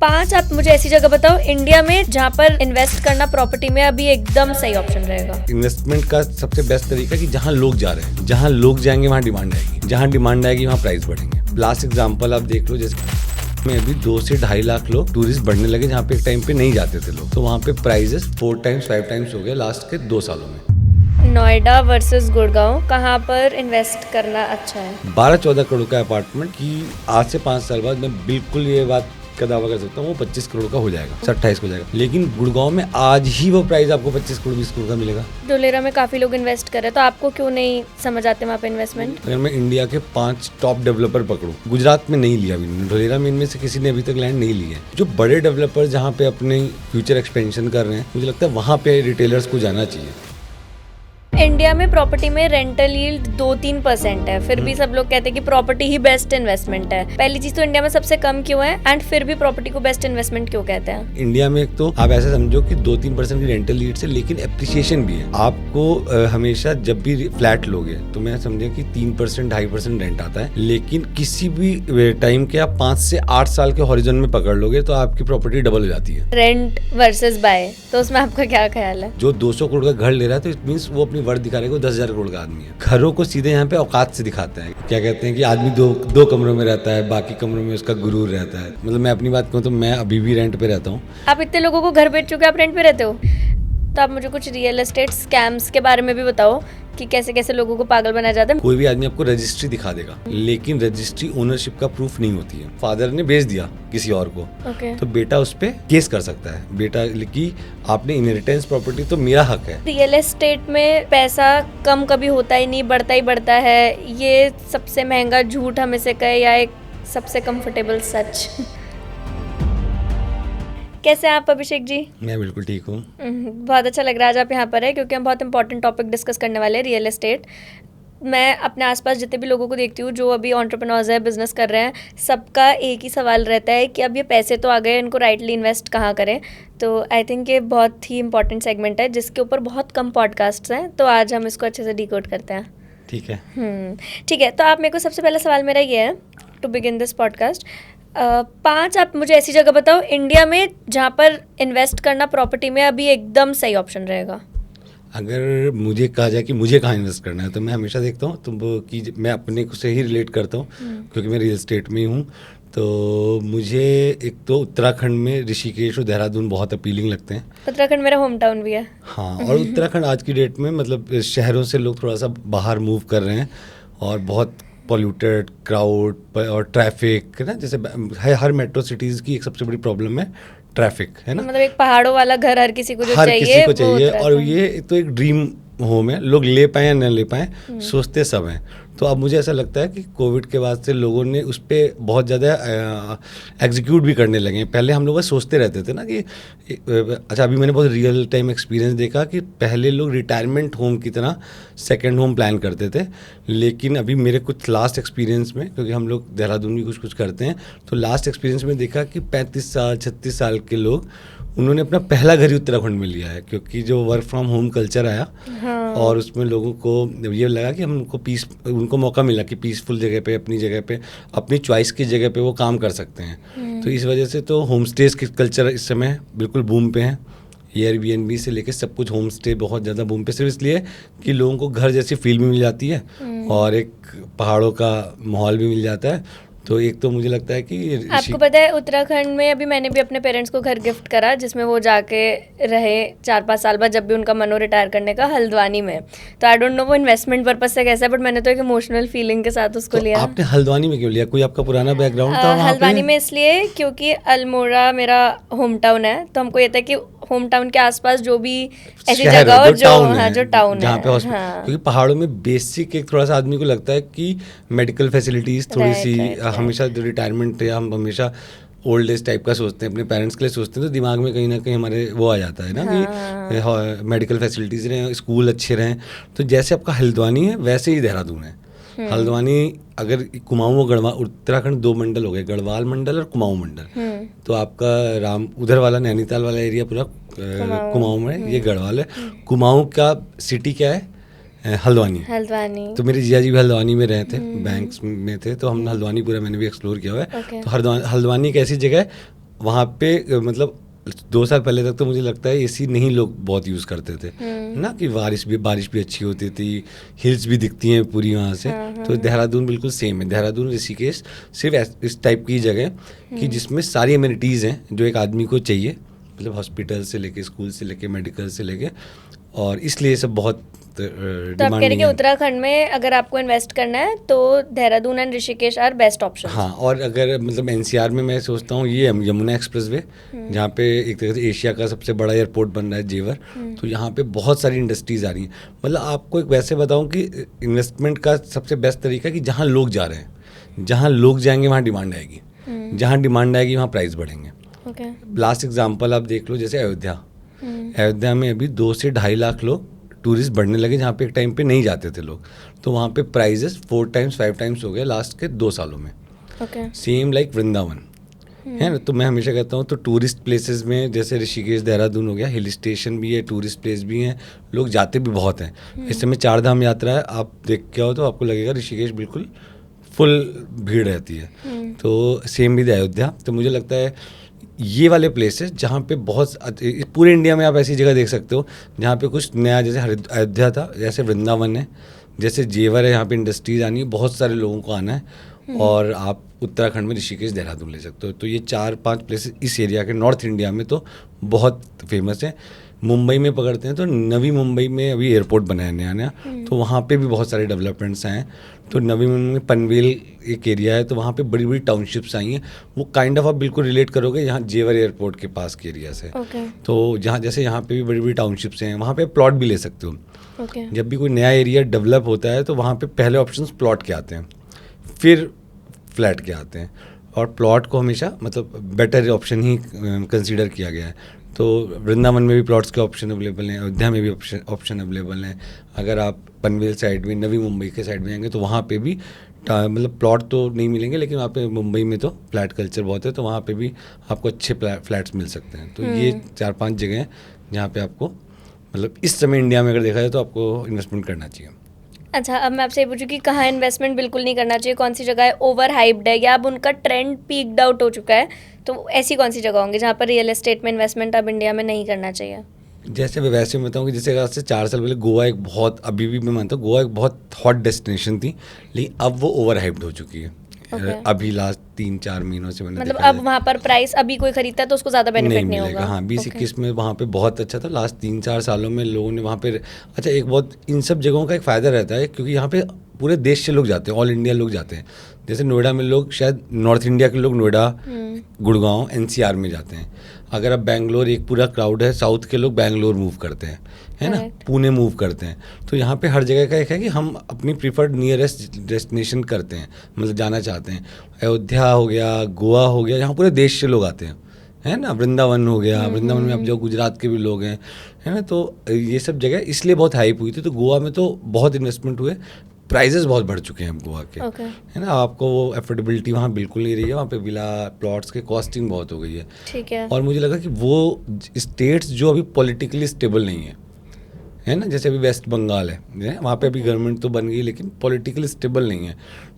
5 आप मुझे ऐसी जगह बताओ इंडिया में जहाँ पर इन्वेस्ट करना प्रॉपर्टी में अभी एकदम सही ऑप्शन रहेगा। इन्वेस्टमेंट का सबसे बेस्ट तरीका कि जहाँ लोग जा रहे हैं, जहाँ लोग जाएंगे वहाँ डिमांड आएगी, जहाँ डिमांड आएगी वहाँ प्राइस बढ़ेंगे। लास्ट एग्जांपल आप देख लो, जैसे में अभी 2 से 2.5 लाख लोग टूरिस्ट बढ़ने लगे जहाँ पे एक टाइम पे नहीं जाते थे लोग, तो वहाँ पे प्राइजेस 4 टाइम्स 5 टाइम्स हो गए लास्ट के 2 सालों में। नोएडा वर्सेस गुड़गांव, कहाँ पर इन्वेस्ट करना अच्छा है? 12-14 करोड़ का अपार्टमेंट की आज से 5 साल बाद मैं बिल्कुल ये बात का दावा कर सकता हूँ वो 25 करोड़ का हो जाएगा, 28 हो जाएगा। लेकिन गुड़गांव में आज ही वो प्राइस आपको 25 करोड़ 20 करोड़ का मिलेगा। धोलेरा में काफी लोग इन्वेस्ट कर रहे हैं, तो आपको क्यों नहीं समझ आते वहाँ पे इन्वेस्टमेंट? अगर मैं इंडिया के 5 टॉप डेवलपर पकड़ूं, गुजरात में नहीं लिया अभी, धोलेरा में इनमें से किसी ने अभी तक लैंड नहीं ली है। जो बड़े डेवलपर जहाँ पे अपने फ्यूचर एक्सपेंशन कर रहे हैं, मुझे लगता है वहाँ पे रिटेलर्स को जाना चाहिए। इंडिया में प्रॉपर्टी में रेंटल यील्ड 2-3% है, फिर भी सब लोग कहते हैं कि प्रॉपर्टी ही बेस्ट इन्वेस्टमेंट है। पहली चीज तो इंडिया में सबसे कम क्यों है, एंड फिर भी प्रॉपर्टी को बेस्ट इन्वेस्टमेंट क्यों कहते हैं? इंडिया में एक तो आप ऐसा समझो कि 2-3% की रेंटल यील्ड है, लेकिन एप्रिसिएशन भी है। आपको हमेशा जब भी फ्लैट लोगे तो मैं समझे कि 3% 2.5% रेंट आता है, लेकिन किसी भी टाइम के आप 5 से 8 साल के हॉरिजन में पकड़ लोगे तो आपकी प्रॉपर्टी डबल हो जाती है। रेंट वर्सेस बाय, तो उसमें आपका क्या ख्याल है? जो 200 करोड़ का घर ले रहा है तो इट मीन्स वो अपनी वर्थ दिखा रहा है वो 10,000 करोड़ का आदमी है। घरों को सीधे यहाँ पे औकात से दिखाते हैं। क्या कहते हैं कि आदमी दो कमरों में रहता है, बाकी कमरों में उसका गुरूर रहता है। मतलब मैं अपनी बात कहूँ तो मैं अभी भी रेंट पे रहता हूँ। आप इतने लोगों को घर बेच चुके, आप रेंट पे रहते हो, तो आप मुझे कुछ रियल एस्टेट स्कैम्स के बारे में भी बताओ कि कैसे कैसे लोगों को पागल बनाया जाता है। कोई भी आदमी आपको रजिस्ट्री दिखा देगा, लेकिन रजिस्ट्री ओनरशिप का प्रूफ नहीं होती है। फादर ने बेच दिया किसी और को, तो बेटा उस पे केस कर सकता है, बेटा कि आपने इनहेरिटेंस प्रॉपर्टी तो मेरा हक है। रियल एस्टेट में पैसा कम कभी होता ही नहीं, बढ़ता ही बढ़ता है। ये सबसे महंगा झूठ हमें से कहे या एक सबसे कंफर्टेबल सच? कैसे हैं आप अभिषेक जी? मैं बिल्कुल ठीक हूँ। बहुत अच्छा लग रहा है आज आप यहाँ पर है, क्योंकि हम बहुत इंपॉर्टेंट टॉपिक डिस्कस करने वाले हैं, रियल एस्टेट। मैं अपने आसपास जितने भी लोगों को देखती हूँ जो अभी एंटरप्रेन्योर्स है, बिजनेस कर रहे हैं, सबका एक ही सवाल रहता है कि अब ये पैसे तो आ गए, इनको राइटली इन्वेस्ट कहाँ करें। तो आई थिंक ये बहुत ही इंपॉर्टेंट सेगमेंट है जिसके ऊपर बहुत कम पॉडकास्ट्स हैं, तो आज हम इसको अच्छे से डिकोड करते हैं। ठीक है। ठीक है, तो आप मेरे को सबसे पहला सवाल मेरा ये है टू बिगिन दिस पॉडकास्ट। 5 आप मुझे ऐसी जगह बताओ इंडिया में जहाँ पर इन्वेस्ट करना प्रॉपर्टी में अभी एकदम सही ऑप्शन रहेगा। अगर मुझे कहा जाए कि मुझे कहाँ इन्वेस्ट करना है, तो मैं हमेशा देखता हूँ तो कि मैं अपने को से ही रिलेट करता हूँ, क्योंकि मैं रियल एस्टेट में ही हूँ। तो मुझे एक तो उत्तराखंड में ऋषिकेश और देहरादून बहुत अपीलिंग लगते हैं। उत्तराखंड मेरा होम टाउन भी है। हाँ, और उत्तराखंड आज की डेट में मतलब शहरों से लोग थोड़ा सा बाहर मूव कर रहे हैं, और बहुत पॉल्यूटेड क्राउड और ट्रैफिक है ना। जैसे हर मेट्रो सिटीज़ की एक सबसे बड़ी प्रॉब्लम है ट्रैफिक, है ना। मतलब एक पहाड़ों वाला घर हर किसी को जो हर चाहिए, किसी को चाहिए, और ये तो एक ड्रीम होम है। लोग ले पाए या न ले पाए, सोचते सब हैं। तो अब मुझे ऐसा लगता है कि कोविड के बाद से लोगों ने उस पर बहुत ज़्यादा एग्जीक्यूट भी करने लगे हैं। पहले हम लोग सोचते रहते थे ना कि अच्छा, अभी मैंने बहुत रियल टाइम एक्सपीरियंस देखा कि पहले लोग रिटायरमेंट होम की तरह सेकंड होम प्लान करते थे, लेकिन अभी मेरे कुछ लास्ट एक्सपीरियंस में, क्योंकि हम लोग देहरादून भी कुछ करते हैं, तो लास्ट एक्सपीरियंस में देखा कि 35 साल 36 साल के लोग उन्होंने अपना पहला घर ही उत्तराखंड में लिया है, क्योंकि जो वर्क फ्रॉम होम कल्चर आया। हाँ। और उसमें लोगों को ये लगा कि उनको मौका मिला कि पीसफुल जगह पे, अपनी जगह पे, अपनी चॉइस की जगह पे वो काम कर सकते हैं। तो इस वजह से तो होम स्टेज के कल्चर इस समय बिल्कुल बूम पे हैं। एयरबीएनबी से लेकर सब कुछ होम स्टे बहुत ज़्यादा बूम पे, सिर्फ इसलिए कि लोगों को घर जैसी फील भी मिल जाती है और एक पहाड़ों का माहौल भी मिल जाता है। तो एक तो मुझे लगता है कि आपको पता है उत्तराखंड में अभी मैंने भी अपने पेरेंट्स को घर गिफ्ट करा, जिसमें वो जाके रहे 4-5 साल बाद, जब भी उनका मन हो रिटायर करने का, हल्द्वानी में। तो आई डोंट नो वो इन्वेस्टमेंट पर्पस से कैसा है, बट मैंने तो एक इमोशनल फीलिंग के साथ उसको लिया। आपने हल्द्वानी में क्यों लिया? कोई आपका पुराना बैकग्राउंड था वहाँ पे? हल्द्वानी में इसलिए क्योंकि अल्मोड़ा मेरा होम टाउन है, तो हमको ये था कि होम टाउन के आसपास जो भी ऐसी जगह हो जो टाउन जहाँ पे हॉस्पिटल, क्योंकि पहाड़ों में बेसिक एक थोड़ा सा आदमी को लगता है कि मेडिकल फैसिलिटीज थोड़ी सी, हमेशा जो रिटायरमेंट है, हम हमेशा ओल्ड एज टाइप का सोचते हैं, अपने पेरेंट्स के लिए सोचते हैं, तो दिमाग में कहीं ना कहीं हमारे वो आ जाता है ना कि मेडिकल फैसिलिटीज़ रहें, स्कूल अच्छे रहें। तो जैसे आपका हल्द्वानी है वैसे ही देहरादून है। हल्द्वानी अगर कुमाऊं और गढ़वाल, उत्तराखंड 2 मंडल हो गए, गढ़वाल मंडल और कुमाऊं मंडल। तो आपका उधर वाला नैनीताल वाला एरिया पूरा कुमाऊं में, ये गढ़वाल है। कुमाऊं का सिटी क्या है? हल्द्वानी। तो मेरे जिया जी भी हल्द्वानी में रहे थे, बैंक्स में थे, तो हम हल्द्वानी पूरा मैंने भी एक्सप्लोर किया हुआ है। तो हल्द्वानी एक ऐसी जगह है वहाँ पे मतलब 2 साल पहले तक तो मुझे लगता है एसी नहीं लोग बहुत यूज़ करते थे ना, कि बारिश भी अच्छी होती थी, हिल्स भी दिखती हैं पूरी वहाँ से। तो देहरादून बिल्कुल सेम है, देहरादून ऋषिकेश सिर्फ इस टाइप की जगह है कि जिसमें सारी एमिनिटीज़ हैं जो एक आदमी को चाहिए, मतलब हॉस्पिटल से लेके, स्कूल से लेके, मेडिकल से लेके, और इसलिए सब बहुत तो आप कह रहे डिमांडिंग कि है। उत्तराखंड में अगर आपको इन्वेस्ट करना है तो Dehradun and Rishikesh are best option. हाँ, और अगर मतलब एनसीआर में मैं सोचता हूँ ये यमुना एक्सप्रेस वे, जहाँ पे एक तरह से एशिया का सबसे बड़ा एयरपोर्ट बन रहा है, जेवर। तो यहाँ पे बहुत सारी इंडस्ट्रीज आ रही हैं। मतलब आपको एक वैसे बताऊँ कि इन्वेस्टमेंट का सबसे बेस्ट तरीका कि जहाँ लोग जा रहे हैं, जहाँ लोग जाएंगे वहाँ डिमांड आएगी, जहाँ डिमांड आएगी वहाँ प्राइस बढ़ेंगे। ओके। लास्ट एग्जाम्पल आप देख लो, जैसे अयोध्या। अयोध्या में अभी 2 से 2.5 लाख लोग टूरिस्ट बढ़ने लगे, जहाँ पे एक टाइम पे नहीं जाते थे लोग। तो वहाँ पे प्राइजेस 4 टाइम्स 5 टाइम्स हो गए लास्ट के 2 सालों में। ओके। सेम लाइक वृंदावन है ना। तो मैं हमेशा कहता हूँ, तो टूरिस्ट प्लेसेस में जैसे ऋषिकेश, देहरादून हो गया, हिल स्टेशन भी है, टूरिस्ट प्लेस भी हैं, लोग जाते भी बहुत हैं। इस समय 4 धाम यात्रा है, आप देख के आओ तो आपको लगेगा ऋषिकेश बिल्कुल फुल भीड़ रहती है। तो सेम भी अयोध्या। तो मुझे लगता है ये वाले प्लेसेस जहाँ पे बहुत पूरे इंडिया में आप ऐसी जगह देख सकते हो जहाँ पे कुछ नया, जैसे अयोध्या था, जैसे वृंदावन है, जैसे जेवर है, यहाँ पे इंडस्ट्रीज आनी है, बहुत सारे लोगों को आना है। और आप उत्तराखंड में ऋषिकेश, देहरादून ले सकते हो। तो ये 4-5 प्लेसेस इस एरिया के, नॉर्थ इंडिया में तो बहुत फेमस है। मुंबई में पकड़ते हैं तो नवी मुंबई में अभी एयरपोर्ट बना है नया नया, तो वहाँ पे भी बहुत सारे डेवलपमेंट्स हैं। तो नवी मुंबई में पनवेल एक एरिया है, तो वहाँ पे बड़ी बड़ी टाउनशिप्स आई हैं। वो काइंड ऑफ आप बिल्कुल रिलेट करोगे यहाँ जेवर एयरपोर्ट के पास के एरिया से। तो जहाँ जैसे यहाँ पे भी बड़ी बड़ी टाउनशिप्स हैं, वहाँ पे प्लॉट भी ले सकते हो। जब भी कोई नया एरिया डेवलप होता है तो वहाँ पे पहले ऑप्शंस प्लॉट के आते हैं, फिर फ्लैट के आते हैं, और प्लॉट को हमेशा मतलब बेटर ऑप्शन ही कंसीडर किया गया है। तो वृंदावन में भी प्लॉट्स के ऑप्शन अवेलेबल हैं, अयोध्या में भी ऑप्शन अवेलेबल हैं। अगर आप पनवेल साइड में, नवी मुंबई के साइड में जाएंगे तो वहाँ पे भी मतलब प्लॉट तो नहीं मिलेंगे, लेकिन वहाँ पे मुंबई में तो फ्लैट कल्चर बहुत है, तो वहाँ पे भी आपको अच्छे फ्लैट्स मिल सकते हैं। तो ये 4-5 जगह हैं जहाँ पे आपको मतलब इस समय इंडिया में अगर देखा जाए तो आपको इन्वेस्टमेंट करना चाहिए। अच्छा, अब मैं आपसे ये पूछूं कि कहाँ इन्वेस्टमेंट बिल्कुल नहीं करना चाहिए, कौन सी जगह है ओवर हाइप्ड है या अब उनका ट्रेंड पीक्ड आउट हो चुका है, तो ऐसी कौन सी जगह होंगी जहाँ पर रियल एस्टेट में इन्वेस्टमेंट अब इंडिया में नहीं करना चाहिए? जैसे मैं वैसे बताऊँ कि जैसे आज से 4 साल पहले गोवा एक बहुत, अभी भी मैं मानता हूँ गोवा एक बहुत हॉट डेस्टिनेशन थी, लेकिन अब वो ओवर हाइप्ड हो चुकी है। अभी लास्ट 3-4 महीनों से मैंने मतलब देखा अब वहाँ पर प्राइस अभी कोई खरीदता है तो उसको ज़्यादा बेनिफिट नहीं होगा। हाँ, 20-21 में वहाँ पे बहुत अच्छा था। लास्ट 3-4 सालों में लोगों ने वहाँ पे, अच्छा एक बहुत इन सब जगहों का एक फ़ायदा रहता है क्योंकि यहाँ पे पूरे देश से लोग जाते हैं, ऑल इंडिया लोग जाते हैं। जैसे नोएडा में लोग, शायद नॉर्थ इंडिया के लोग नोएडा, गुड़गांव, एनसीआर में जाते हैं। अगर अब बैंगलोर, एक पूरा क्राउड है, साउथ के लोग बैंगलोर मूव करते हैं, है ना, पुणे मूव करते हैं। तो यहाँ पे हर जगह का एक है कि हम अपनी प्रीफर्ड नियरेस्ट डेस्टिनेशन करते हैं, मतलब जाना चाहते हैं। अयोध्या हो गया, गोवा हो गया, यहाँ पूरे देश से लोग आते हैं, है ना। वृंदावन हो गया, वृंदावन में अब जो गुजरात के भी लोग हैं, है ना। तो ये सब जगह इसलिए बहुत हाइप हुई थी। तो गोवा में तो बहुत इन्वेस्टमेंट हुए, प्राइजेस बहुत बढ़ चुके हैं अब गोवा के, है ना। आपको वो एफोर्डेबिलिटी वहाँ बिल्कुल नहीं रही है, वहाँ पे विला प्लॉट्स के कॉस्टिंग बहुत हो गई है। ठीक है। और मुझे लगा कि वो स्टेट्स जो अभी पॉलिटिकली स्टेबल नहीं है ना, जैसे अभी वेस्ट बंगाल है, वहाँ पे अभी गवर्नमेंट तो बन गई लेकिन पॉलिटिकली स्टेबल नहीं है।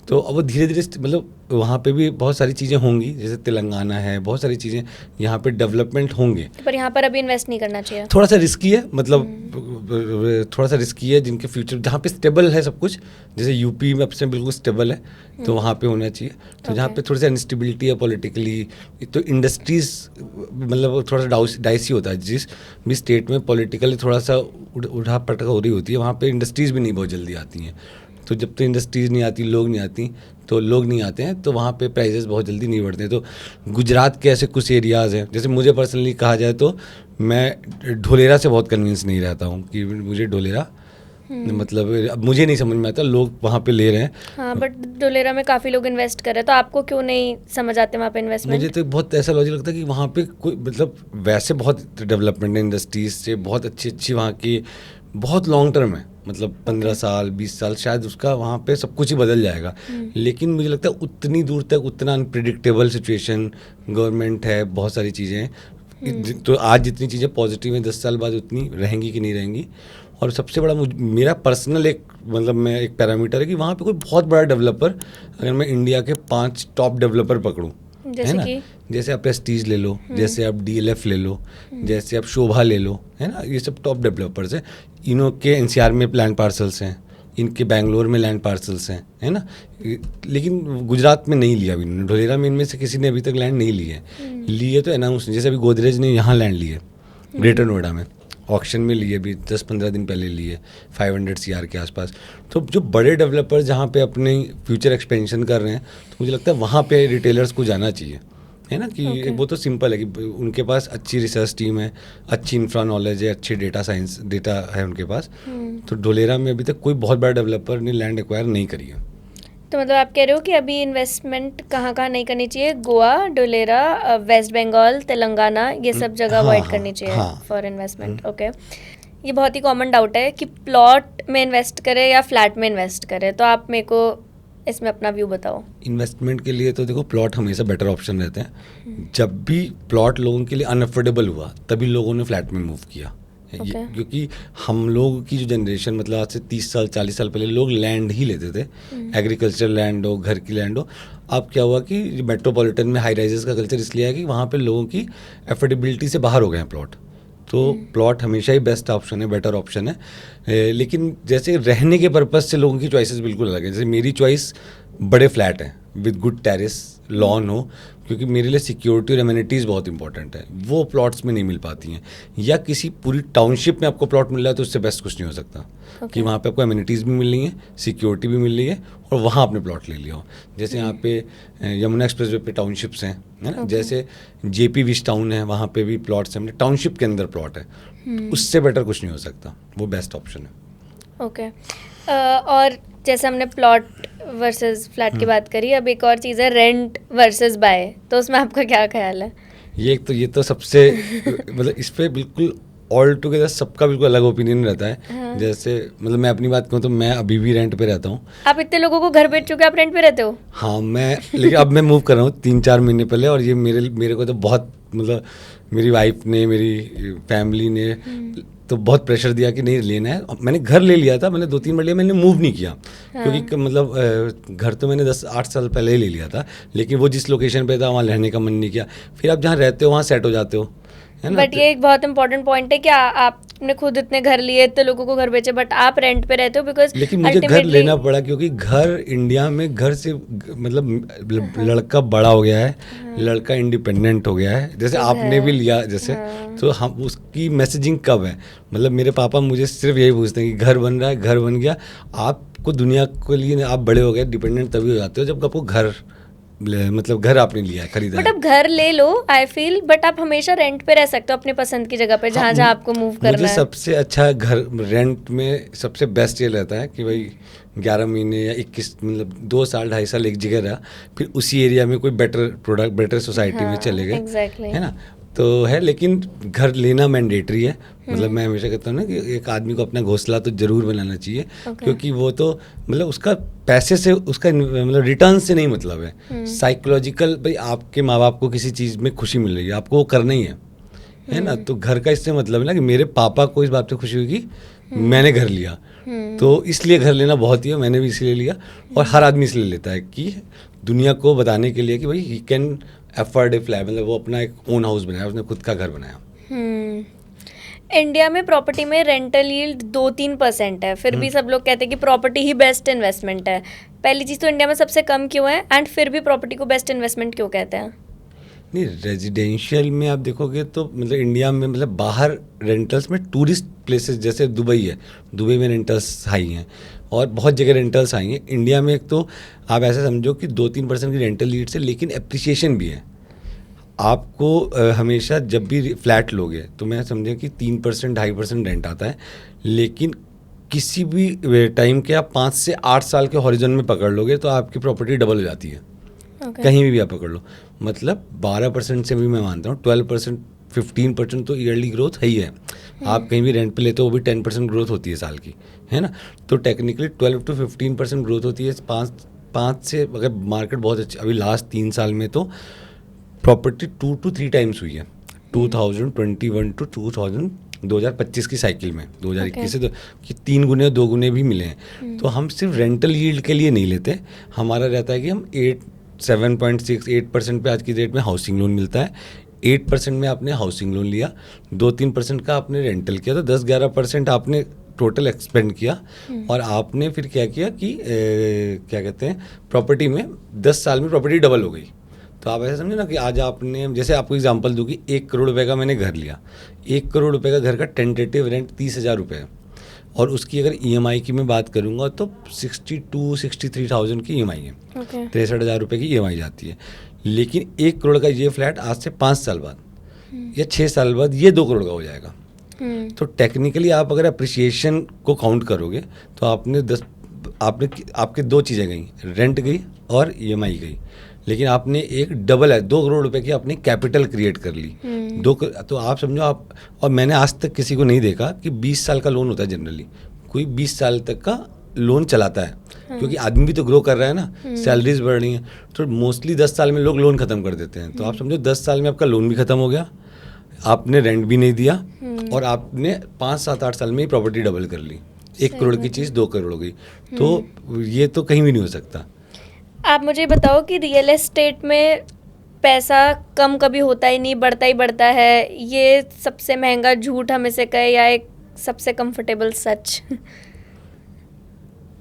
तो अब वो धीरे धीरे मतलब वहाँ पे भी बहुत सारी चीज़ें होंगी, जैसे तेलंगाना है, बहुत सारी चीज़ें यहाँ पे डेवलपमेंट होंगे, पर यहाँ पर अभी इन्वेस्ट नहीं करना चाहिए। थोड़ा सा रिस्की है, मतलब थोड़ा सा रिस्की है। जिनके फ्यूचर जहाँ पे स्टेबल है सब कुछ, जैसे यूपी में अब से बिल्कुल स्टेबल है, तो वहाँ पे होना चाहिए। तो जहाँ पे थोड़ी सी अनस्टेबिलिटी है पॉलिटिकली, तो इंडस्ट्रीज मतलब थोड़ा सा डाइसी होता है। जिस भी स्टेट में पॉलिटिकली थोड़ा सा उठा पटक हो रही होती है, वहाँ पे इंडस्ट्रीज भी नहीं बहुत जल्दी आती हैं। तो जब तक इंडस्ट्रीज नहीं आती, लोग नहीं आती, तो लोग नहीं आते हैं, तो वहाँ पे प्राइसेस बहुत जल्दी नहीं बढ़ते हैं। तो गुजरात के ऐसे कुछ एरियाज़ हैं, जैसे मुझे पर्सनली कहा जाए तो मैं ढोलेरा से बहुत कन्विंस नहीं रहता हूँ कि मुझे ढोलेरा, मतलब अब मुझे नहीं समझ में आता, लोग वहाँ पे ले रहे हैं। हाँ, बट ढोलेरा में काफ़ी लोग इन्वेस्ट कर रहे हैं, तो आपको क्यों नहीं समझ आते वहाँ पे इन्वेस्टमेंट? मुझे तो बहुत ऐसा लॉजिक लगता है कि वहाँ पे कोई मतलब वैसे बहुत डेवलपमेंट है इंडस्ट्रीज से, बहुत अच्छी वहाँ की, बहुत लॉन्ग टर्म है, मतलब 15 साल 20 साल शायद उसका वहाँ पे सब कुछ ही बदल जाएगा। लेकिन मुझे लगता है उतनी दूर तक उतना अनप्रिडिक्टेबल सिचुएशन, गवर्नमेंट है, बहुत सारी चीज़ें हैं। तो आज जितनी चीज़ें पॉजिटिव हैं, 10 साल बाद उतनी रहेंगी कि नहीं रहेंगी। और सबसे बड़ा मेरा पर्सनल एक मतलब मैं एक पैरामीटर है कि वहाँ पे कोई बहुत बड़ा डेवलपर, अगर मैं इंडिया के 5 टॉप डेवलपर पकड़ूँ, जैसे ना, कि जैसे आप प्रेस्टीज ले लो, जैसे आप डीएलएफ ले लो, जैसे आप शोभा ले लो, है ना, ये सब टॉप डेवलपर्स हैं। इन्हों के एनसीआर में लैंड पार्सल्स हैं, इनके बैंगलोर में लैंड पार्सल्स हैं, है ना, लेकिन गुजरात में नहीं लिया अभी इन्होंने। ढोलेरा में इनमें से किसी ने अभी तक लैंड नहीं ली है। लिए तो अनाउंस, जैसे अभी गोदरेज ने यहाँ लैंड लिए ग्रेटर नोएडा में, ऑक्शन में लिए भी 10-15 दिन पहले लिए 500 CR के आसपास। तो जो बड़े डेवलपर जहाँ पे अपने फ्यूचर एक्सपेंशन कर रहे हैं, तो मुझे लगता है वहाँ पे रिटेलर्स को जाना चाहिए, है ना, कि वो तो सिंपल है कि उनके पास अच्छी रिसर्च टीम है, अच्छी इंफ्रा नॉलेज है, अच्छी डेटा है उनके पास। तो ढोलेरा में अभी तक कोई बहुत बड़ा डेवलपर ने लैंड एक्वायर नहीं करी है। तो मतलब आप कह रहे हो कि अभी इन्वेस्टमेंट कहाँ कहाँ नहीं करनी चाहिए? गोवा, डोलेरा, वेस्ट बंगाल, तेलंगाना, ये सब जगह हाँ, अवॉइड हाँ, करनी चाहिए हाँ। For investment. ओके, ये बहुत ही कॉमन डाउट है कि प्लॉट में इन्वेस्ट करें या फ्लैट में इन्वेस्ट करें, तो आप मेरे को इसमें अपना व्यू बताओ। इन्वेस्टमेंट के लिए तो देखो प्लॉट हमेशा बेटर ऑप्शन रहते हैं। जब भी प्लॉट लोगों के लिए अनअफोर्डेबल हुआ तभी लोगों ने फ्लैट में मूव किया। क्योंकि हम लोग की जो जनरेशन, मतलब आज से 30 साल 40 साल पहले लोग लैंड ही लेते थे, एग्रीकल्चर लैंड हो, घर की लैंड हो। अब क्या हुआ कि मेट्रोपॉलिटन में हाई राइजेस का कल्चर इसलिए है कि वहाँ पे लोगों की एफोर्डेबिलिटी से बाहर हो गए हैं प्लॉट। तो प्लॉट हमेशा ही बेस्ट ऑप्शन है, बेटर ऑप्शन है। लेकिन जैसे रहने के पर्पज़ से लोगों की चॉइसेस बिल्कुल अलग है। जैसे मेरी चॉइस बड़े फ्लैट हैं विद गुड टेरेस, लॉन हो, क्योंकि मेरे लिए सिक्योरिटी और एमिनिटीज़ बहुत इंपॉर्टेंट है। वो प्लॉट्स में नहीं मिल पाती हैं। या किसी पूरी टाउनशिप में आपको प्लॉट मिल रहा है तो उससे बेस्ट कुछ नहीं हो सकता। कि वहाँ पे आपको एमिनिटीज़ भी मिल रही हैं, सिक्योरिटी भी मिल रही है, और वहाँ आपने प्लॉट ले लिया हो। जैसे यहाँ पे यमुना एक्सप्रेसवे पे टाउनशिप्स हैं, है ना, जैसे जेपी विश टाउन है, वहाँ पे भी प्लॉट्स हैं, टाउनशिप के अंदर प्लॉट है। तो उससे बेटर कुछ नहीं हो सकता, वो बेस्ट ऑप्शन है। ओके, और जैसे हमने प्लॉट वर्सेस फ्लैट की बात करी, अब एक और चीज़ है रेंट वर्सेस बाय, तो उसमें आपका क्या ख्याल है? ये तो सबसे मतलब इस पे बिल्कुल ऑल टुगेदर सबका बिल्कुल अलग ओपिनियन रहता है। हाँ। जैसे मतलब मैं अपनी बात करूँ तो मैं अभी भी रेंट पे रहता हूँ। आप इतने लोगों को घर बेच चुके, आप रेंट पे रहते हो? हाँ, लेकिन अब मैं मूव कर रहा हूँ 3-4 महीने पहले, और ये मेरे को तो बहुत, मतलब मेरी वाइफ ने, मेरी फैमिली ने तो बहुत प्रेशर दिया कि नहीं लेना है। मैंने घर ले लिया था, मैंने 2-3 बार लिया, मैंने मूव नहीं किया। क्योंकि मतलब घर तो मैंने 10-8 साल पहले ही ले लिया था, लेकिन वो जिस लोकेशन पे था वहाँ रहने का मन नहीं किया। फिर आप जहाँ रहते हो वहाँ सेट हो जाते हो, है ना। बट ये एक बहुत इंपॉर्टेंट पॉइंट है कि आपने खुद इतने घर लिए, इतने लोगों को घर बेचे, बट आप रेंट पे रहते हो बिकॉज लेकिन मुझे घर लेना पड़ा, क्योंकि घर इंडिया में घर से मतलब लड़का बड़ा हो गया है, लड़का इंडिपेंडेंट हो गया है, जैसे आपने भी लिया जैसे। तो हम उसकी मैसेजिंग कब है, मतलब मेरे पापा मुझे सिर्फ यही पूछते हैं कि घर बन रहा है, घर बन गया। आपको दुनिया के लिए आप बड़े हो गए, डिपेंडेंट तभी हो जाते हो जब आपको घर, मतलब घर आपने लिया है, खरीदा है। बट अब घर ले लो, आई फील, बट आप हमेशा रेंट पे रह सकते हो अपने पसंद की जगह पे, जहाँ जहाँ आपको मूव करना है। मुझे सबसे अच्छा घर रेंट में सबसे बेस्ट ये रहता है कि भाई 11 महीने या 21, मतलब 2 साल 2.5 साल एक जगह रहा, फिर उसी एरिया में कोई बेटर प्रोडक्ट, बेटर सोसाइटी में चले गए, exactly. है ना। तो है, लेकिन घर लेना मैंडेटरी है। मतलब मैं हमेशा कहता हूँ ना कि एक आदमी को अपना घोंसला तो जरूर बनाना चाहिए। क्योंकि वो तो मतलब उसका पैसे से, उसका मतलब रिटर्न से नहीं मतलब है, साइकोलॉजिकल, भाई आपके माँ बाप को किसी चीज़ में खुशी मिल रही है, आपको वो करना ही है ना। तो घर का इससे मतलब है ना कि मेरे पापा को इस बात से खुशी हुई कि मैंने घर लिया, तो इसलिए घर लेना बहुत ही है, मैंने भी इसलिए लिया। और हर आदमी इसलिए लेता है कि दुनिया को बताने के लिए कि भाई ही कैन एफर्ड ए फ्लैट, मतलब वो अपना एक ओन हाउस बनाया, उसने खुद का घर बनाया। इंडिया में प्रॉपर्टी में रेंटल यील्ड 2-3% है, फिर भी सब लोग कहते हैं कि प्रॉपर्टी ही बेस्ट इन्वेस्टमेंट है। पहली चीज़ तो इंडिया में सबसे कम क्यों है, एंड फिर भी प्रॉपर्टी को बेस्ट इन्वेस्टमेंट क्यों कहते हैं? नहीं, रेजिडेंशियल में आप देखोगे तो मतलब इंडिया में, मतलब बाहर रेंटल्स में टूरिस्ट प्लेसेस जैसे दुबई है, दुबई में रेंटल्स हाई हैं, और बहुत जगह रेंटल्स आई हैं। इंडिया में एक तो आप ऐसा समझो कि 2-3% की रेंटल यील्ड से, लेकिन एप्रिसिएशन भी है। आपको हमेशा जब भी फ्लैट लोगे तो मैं समझे कि 3% 2.5% रेंट आता है, लेकिन किसी भी टाइम के आप 5 से 8 साल के हॉरिजन में पकड़ लोगे तो आपकी प्रॉपर्टी डबल हो जाती है। कहीं भी आप पकड़ लो, मतलब 12% से भी मैं मानता हूँ 12%, 15% तो ईयरली ग्रोथ है ही है। आप कहीं भी रेंट पे लेते हो वो भी 10% ग्रोथ होती है साल की, है ना। तो टेक्निकली 12-15% ग्रोथ होती है। 5 से, अगर मार्केट बहुत अच्छी, अभी लास्ट 3 साल में तो प्रॉपर्टी 2 to 3 टाइम्स हुई है। 2021 to 2025 की साइकिल में, 2021 से तो कि 3 गुने 2 गुने भी मिले हैं। तो हम सिर्फ रेंटल यील्ड के लिए नहीं लेते, हमारा रहता है कि हम 7.68% पे आज की डेट में हाउसिंग लोन मिलता है। 8% में आपने हाउसिंग लोन लिया, 2-3% का आपने रेंटल किया, तो 10-11% आपने टोटल एक्सपेंड किया। और आपने फिर क्या किया कि क्या कहते हैं, प्रॉपर्टी में 10 साल में प्रॉपर्टी डबल हो गई। तो आप ऐसा समझे ना कि आज आपने, जैसे आपको एग्जांपल दूँ कि 1 करोड़ रुपए का मैंने घर लिया, 1 करोड़ रुपए का घर का टेंटेटिव रेंट 30,000 रुपये है, और उसकी अगर EMI की मैं बात करूँगा तो 62-63,000 की EMI है, 63,000 रुपये की EMI जाती है। लेकिन 1 करोड़ का ये फ्लैट आज से 5 साल बाद या 6 साल बाद ये 2 करोड़ का हो जाएगा। तो टेक्निकली आप अगर अप्रिसिएशन को काउंट करोगे तो आपके 2 चीज़ें गई, रेंट गई और EMI गई, लेकिन आपने एक डबल है 2 करोड़ रुपए की आपने कैपिटल क्रिएट कर ली। तो आप समझो आप, और मैंने आज तक किसी को नहीं देखा कि 20 साल का लोन होता है, जनरली कोई 20 साल तक का लोन चलाता है, क्योंकि आदमी भी तो ग्रो कर रहा है ना, सैलरीज बढ़ रही हैं, तो मोस्टली 10 साल में लोग लोन खत्म कर देते हैं। तो आप समझो 10 साल में आपका लोन भी खत्म हो गया, आपने रेंट भी नहीं दिया, और आपने 5-7-8 साल में ही प्रॉपर्टी डबल कर ली। 1 करोड़ की चीज़ 2 करोड़ हो गई। तो ये तो कहीं भी नहीं हो सकता। आप मुझे बताओ कि रियल एस्टेट में पैसा कम कभी होता ही नहीं, बढ़ता ही बढ़ता है, ये सबसे महंगा झूठ हमें से कहे या एक सबसे कंफर्टेबल सच?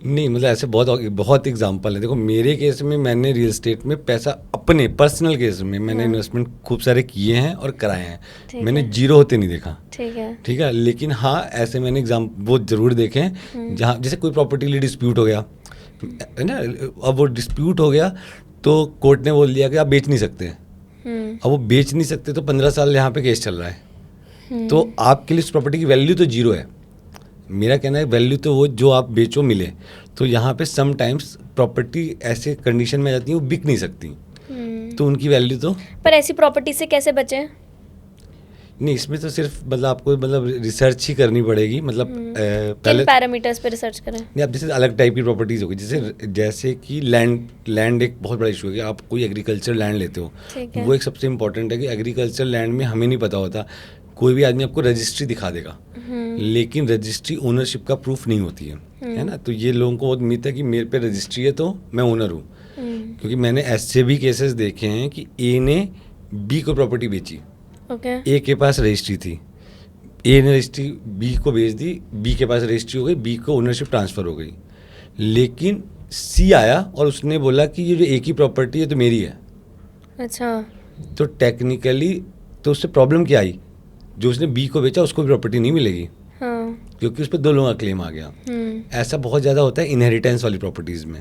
नहीं, मतलब ऐसे बहुत एग्जांपल है। देखो मेरे केस में मैंने रियल एस्टेट में पैसा, अपने पर्सनल केस में मैंने इन्वेस्टमेंट खूब सारे किए हैं और कराए हैं, मैंने जीरो होते नहीं देखा। ठीक है, लेकिन हाँ ऐसे मैंने वो जरूर देखे हैं जहाँ जैसे कोई प्रॉपर्टी लिए डिस्प्यूट हो गया है ना, अब वो डिस्प्यूट हो गया तो कोर्ट ने बोल दिया कि आप बेच नहीं सकते। अब वो बेच नहीं सकते तो 15 साल यहाँ पे केस चल रहा है, तो आपके लिए उस प्रॉपर्टी की वैल्यू तो जीरो है। मेरा कहना है वैल्यू तो वो जो आप बेचो मिले। तो यहाँ पे समटाइम्स प्रॉपर्टी ऐसे कंडीशन में जाती है वो बिक नहीं सकती, तो उनकी वैल्यू तो। पर ऐसी प्रॉपर्टी से कैसे बचें? नहीं, इसमें तो सिर्फ मतलब आपको मतलब रिसर्च ही करनी पड़ेगी। मतलब किन पैरामीटर्स पे रिसर्च करें? नहीं, आप जैसे अलग टाइप की प्रॉपर्टीज होगी, जैसे कि लैंड एक बहुत बड़ा इशू है कि आप कोई एग्रीकल्चर लैंड लेते हो, वो एक सबसे इंपॉर्टेंट है कि एग्रीकल्चर लैंड में हमें नहीं पता होता, कोई भी आदमी आपको रजिस्ट्री दिखा देगा, लेकिन रजिस्ट्री ओनरशिप का प्रूफ नहीं होती है ना। तो ये लोगों को बहुत उम्मीद है कि मेरे पे रजिस्ट्री है तो मैं ओनर हूँ, क्योंकि मैंने ऐसे भी केसेस देखे हैं कि ए ने बी को प्रॉपर्टी बेची, ए के पास रजिस्ट्री थी, ए ने रजिस्ट्री बी को बेच दी, बी के पास रजिस्ट्री हो गई, बी को ओनरशिप ट्रांसफ़र हो गई, लेकिन सी आया और उसने बोला कि ये जो ए की प्रॉपर्टी है तो मेरी है। अच्छा। तो टेक्निकली तो उससे प्रॉब्लम क्या आई, जो उसने बी को बेचा उसको भी प्रॉपर्टी नहीं मिलेगी। हाँ। क्योंकि उस पर 2 लोगों का क्लेम आ गया। ऐसा बहुत ज़्यादा होता है इनहेरिटेंस वाली प्रॉपर्टीज़ में।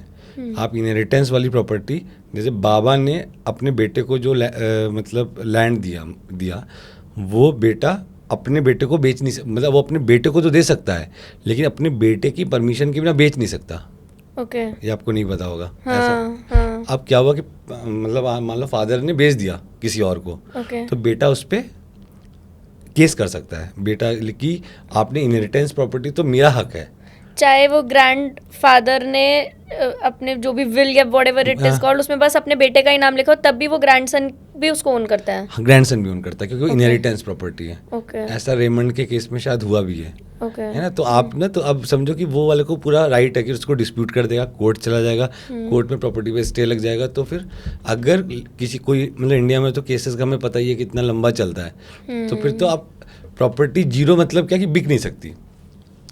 आप इनहेरिटेंस वाली प्रॉपर्टी, जैसे बाबा ने अपने बेटे को जो मतलब लैंड दिया वो बेटा अपने बेटे को बेच नहीं सकता, मतलब वो अपने बेटे को तो दे सकता है लेकिन अपने बेटे की परमिशन के बिना बेच नहीं सकता। ये आपको नहीं पता होगा। हाँ, ऐसा अब क्या हुआ कि मतलब मान लो फादर ने बेच दिया किसी और को, तो बेटा उस पर केस कर सकता है, बेटा कि आपने इनहेरिटेंस प्रॉपर्टी तो मेरा हक है, चाहे वो ग्रैंड फादर ने अपने जो भी विल या व्हाटएवर इट इज कॉल्ड उसमें बस अपने बेटे का ही नाम लिखा हो, तब भी वो ग्रैंडसन भी उसको ओन करता है। ग्रैंडसन भी ओन करता है क्योंकि वो इनहेरिटेंस प्रॉपर्टी है। ऐसा रेमंड के केस में शायद हुआ भी है। है ना। तो आप ना, तो अब समझो कि वो वाले को पूरा राइट है कि उसको डिस्प्यूट कर देगा, कोर्ट चला जाएगा, कोर्ट में प्रॉपर्टी पे स्टे लग जाएगा। तो फिर अगर किसी कोई मतलब इंडिया में तो केसेस का हमें पता ही है कितना लंबा चलता है, तो फिर तो आप प्रॉपर्टी जीरो मतलब क्या कि बिक नहीं सकती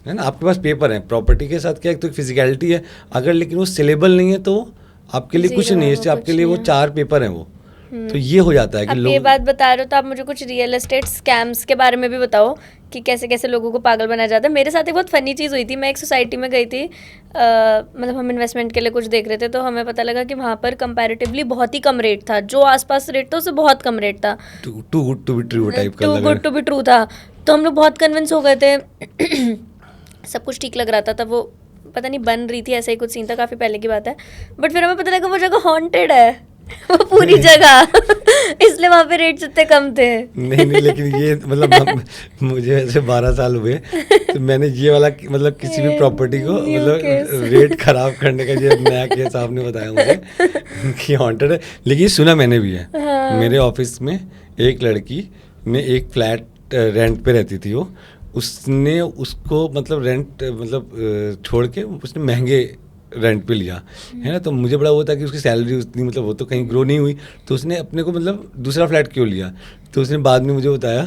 है ना। आपके पास पेपर है, प्रॉपर्टी के साथ क्या है तो फिजिकलिटी है, अगर लेकिन वो सेलेबल नहीं है तो आपके लिए कुछ नहीं है, आपके लिए वो 4 पेपर हैं वो। तो ये हो जाता है कि लोग। ये बात बता रहे हो तो आप मुझे कुछ रियल एस्टेट स्कैम्स के बारे में भी बताओ कि कैसे कैसे लोगों को पागल बनाया जाता है। मेरे साथ एक बहुत फनी चीज़ हुई थी। मैं एक सोसाइटी में गई थी, मतलब हम इन्वेस्टमेंट के लिए कुछ देख रहे थे, तो हमें पता लगा कि वहाँ पर कंपैरेटिवली बहुत ही कम रेट था, जो आसपास रेट था उससे बहुत कम रेट था। Too good to be true type का, too good to be true था। तो हम लोग बहुत कन्विंस हो गए थे, सब कुछ ठीक लग रहा था। तब वो पता नहीं बन रही थी, ऐसा ही कुछ सीन था, काफ़ी पहले की बात है। बट फिर हमें पता लगा वो जगह हॉन्टेड है, वो पूरी जगह, इसलिए वहाँ पे रेट्स इतने कम थे। नहीं, लेकिन ये मतलब मुझे ऐसे 12 साल हुए तो मैंने ये वाला मतलब किसी भी प्रॉपर्टी को मतलब रेट खराब करने का ये नया केस आपने बताया मुझे कि हॉन्टेड है, लेकिन सुना मैंने भी है। हाँ। मेरे ऑफिस में एक लड़की ने एक फ्लैट रेंट पे रहती थी, वो उसने उसको मतलब रेंट मतलब छोड़ के उसने महंगे रेंट पे लिया, है ना। तो मुझे बड़ा वो था कि उसकी सैलरी उतनी मतलब वो तो कहीं ग्रो नहीं हुई, तो उसने अपने को मतलब दूसरा फ्लैट क्यों लिया। तो उसने बाद में मुझे बताया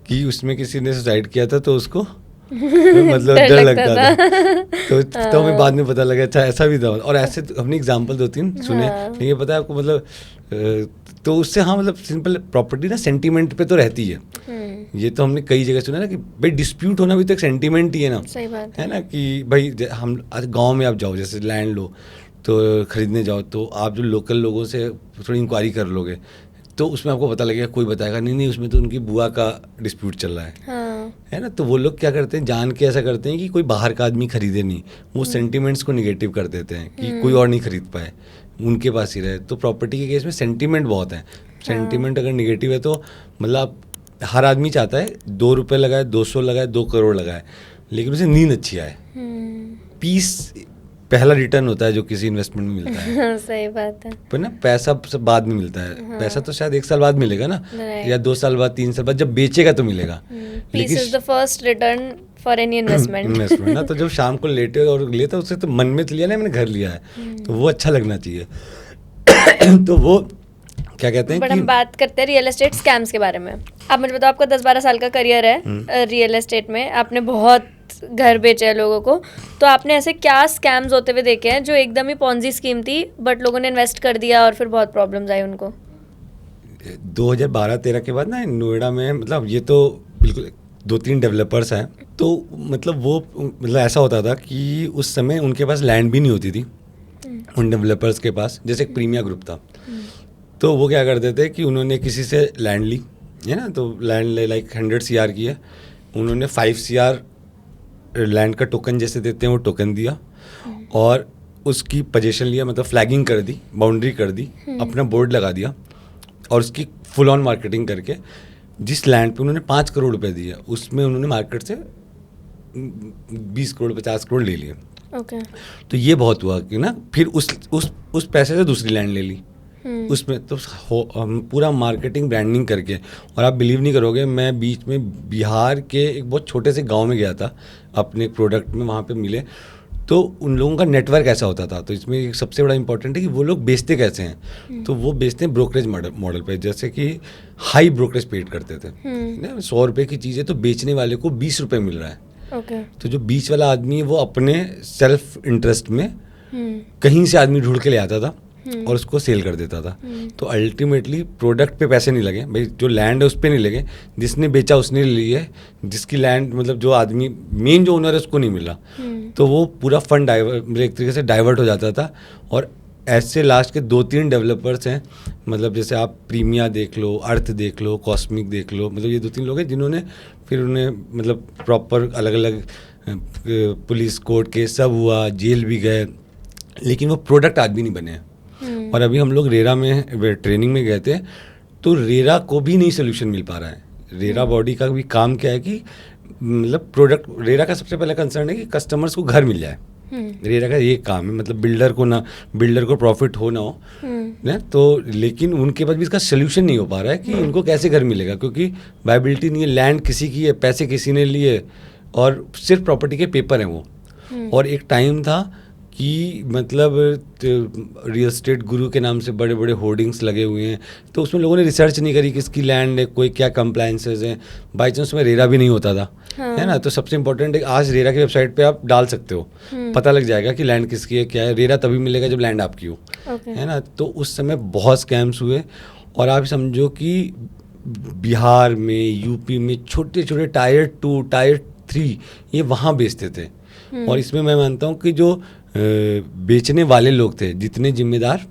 कि उसमें किसी ने सुसाइड किया था, तो उसको मतलब डर लगता था। तो हमें बाद में पता लगा अच्छा ऐसा भी था। और ऐसे तो हमने एग्जांपल 2-3 सुने, लेकिन ये पता है आपको मतलब तो उससे हाँ मतलब सिंपल प्रॉपर्टी ना सेंटीमेंट पे तो रहती है। ये तो हमने कई जगह सुना ना कि भाई डिस्प्यूट होना भी तो एक सेंटीमेंट ही है ना। सही बात है ना कि भाई हम गांव में आप जाओ, जैसे लैंड लो तो खरीदने जाओ, तो आप जो लोकल लोगों से थोड़ी इंक्वायरी कर लोगे, तो उसमें आपको पता लगेगा, कोई बताएगा नहीं नहीं उसमें तो उनकी बुआ का डिस्प्यूट चल रहा है। हाँ। है ना। तो वो लोग क्या करते हैं, जान के ऐसा करते हैं कि कोई बाहर का आदमी खरीदे नहीं, वो सेंटीमेंट्स को निगेटिव कर देते हैं कि कोई और नहीं खरीद पाए, उनके पास ही रहे। तो प्रॉपर्टी के केस में सेंटीमेंट बहुत है। सेंटीमेंट अगर निगेटिव है तो मतलब हर आदमी चाहता है 2 रुपये लगाए, 200 लगाए, 2 करोड़ लगाए, लेकिन उसे नींद अच्छी आए। पीस पहला रिटर्न होता है जो किसी इन्वेस्टमेंट में मिलता है। सही बात है। पर ना पैसा सब बाद में मिलता है। पैसा तो शायद 1 साल बाद मिलेगा ना, या 2 साल बाद, 3 साल बाद, जब बेचेगा तो मिलेगा। Peace is the first return for any investment ना, तो जब शाम को लेटे और लेता उससे तो मन में तो लिया ना मैंने घर लिया है, तो वो अच्छा लगना चाहिए। तो वो क्या कहते हैं बट कि हम बात करते हैं रियल एस्टेट स्कैम्स के बारे में। आप मुझे बताओ, आपका 10-12 साल का करियर है रियल एस्टेट में, आपने बहुत घर बेचे हैं लोगों को, तो आपने ऐसे क्या स्कैम्स होते हुए देखे हैं जो एकदम ही पॉन्जी स्कीम थी बट लोगों ने इन्वेस्ट कर दिया और फिर बहुत प्रॉब्लम्स आई उनको? 2012-13 के बाद ना नोएडा में मतलब ये तो बिल्कुल 2-3 डेवलपर्स हैं, तो मतलब वो मतलब ऐसा होता था कि उस समय उनके पास लैंड भी नहीं होती थी उन डेवलपर्स के पास। जैसे एक प्रीमिया ग्रुप था, तो वो क्या करते थे कि उन्होंने किसी से लैंड ली है ना, तो लैंड लाइक 100 CR की है, उन्होंने 5 CR लैंड का टोकन जैसे देते हैं वो टोकन दिया और उसकी पोजीशन लिया, मतलब फ्लैगिंग कर दी, बाउंड्री कर दी, अपना बोर्ड लगा दिया और उसकी फुल ऑन मार्केटिंग करके जिस लैंड पे उन्होंने 5 करोड़ रुपए दिए उसमें उन्होंने मार्केट से 20 करोड़ 50 करोड़ ले लिए। ओके। तो ये बहुत हुआ कि ना फिर उस पैसे से दूसरी लैंड ले ली उसमें, तो पूरा मार्केटिंग ब्रांडिंग करके। और आप बिलीव नहीं करोगे, मैं बीच में बिहार के एक बहुत छोटे से गांव में गया था अपने प्रोडक्ट में, वहाँ पे मिले तो उन लोगों का नेटवर्क ऐसा होता था। तो इसमें एक सबसे बड़ा इंपॉर्टेंट है कि वो लोग बेचते कैसे हैं, तो वो बेचते हैं ब्रोकरेज मॉडल पे, जैसे कि हाई ब्रोकरेज पेड करते थे। 100 रुपये की चीज़ है तो बेचने वाले को 20 रुपये मिल रहा है। ओके। तो जो बीच वाला आदमी है वो अपने सेल्फ इंटरेस्ट में कहीं से आदमी ढूंढ के ले आता था और उसको सेल कर देता था। तो अल्टीमेटली प्रोडक्ट पे पैसे नहीं लगे भाई, जो लैंड है उस पर नहीं लगे, जिसने बेचा उसने ले लिए, जिसकी लैंड मतलब जो आदमी मेन जो ओनर है उसको नहीं मिला, तो वो पूरा फंड एक तरीके से डाइवर्ट हो जाता था। और ऐसे लास्ट के 2-3 डेवलपर्स हैं, मतलब जैसे आप प्रीमिया देख लो, अर्थ देख लो, कॉस्मिक देख लो, मतलब ये 2-3 लोग हैं जिन्होंने फिर उन्हें मतलब प्रॉपर अलग अलग पुलिस कोर्ट केस सब हुआ, जेल भी गए, लेकिन वो प्रोडक्ट आज भी नहीं बने। और अभी हम लोग रेरा में ट्रेनिंग में गए थे, तो रेरा को भी नहीं सोल्यूशन मिल पा रहा है। रेरा बॉडी का भी काम क्या है कि मतलब प्रोडक्ट, रेरा का सबसे पहला कंसर्न है कि कस्टमर्स को घर मिल जाए। रेरा का ये काम है, मतलब बिल्डर को प्रॉफिट हो ना हो ना, तो लेकिन उनके पास भी इसका सोल्यूशन नहीं हो पा रहा है कि उनको कैसे घर मिलेगा, क्योंकि वायबिलिटी नहीं है, लैंड किसी की है, पैसे किसी ने लिए और सिर्फ प्रॉपर्टी के पेपर हैं वो। और एक टाइम था कि मतलब रियल एस्टेट गुरु के नाम से बड़े बड़े होर्डिंग्स लगे हुए हैं, तो उसमें लोगों ने रिसर्च नहीं करी किसकी लैंड है, कोई क्या कंप्लायंसेस हैं। बाई चांस में रेरा भी नहीं होता था, है ना। तो सबसे इंपॉर्टेंट है आज रेरा की वेबसाइट पे आप डाल सकते हो, पता लग जाएगा कि लैंड किसकी है क्या है। रेरा तभी मिलेगा जब लैंड आपकी हो, है ना। तो उस समय बहुत स्कैम्स हुए और आप समझो कि बिहार में, यूपी में छोटे छोटे टायर 2 टायर 3 ये वहाँ बेचते थे। और इसमें मैं मानता हूँ कि जो बेचने वाले लोग थे जितने जिम्मेदार,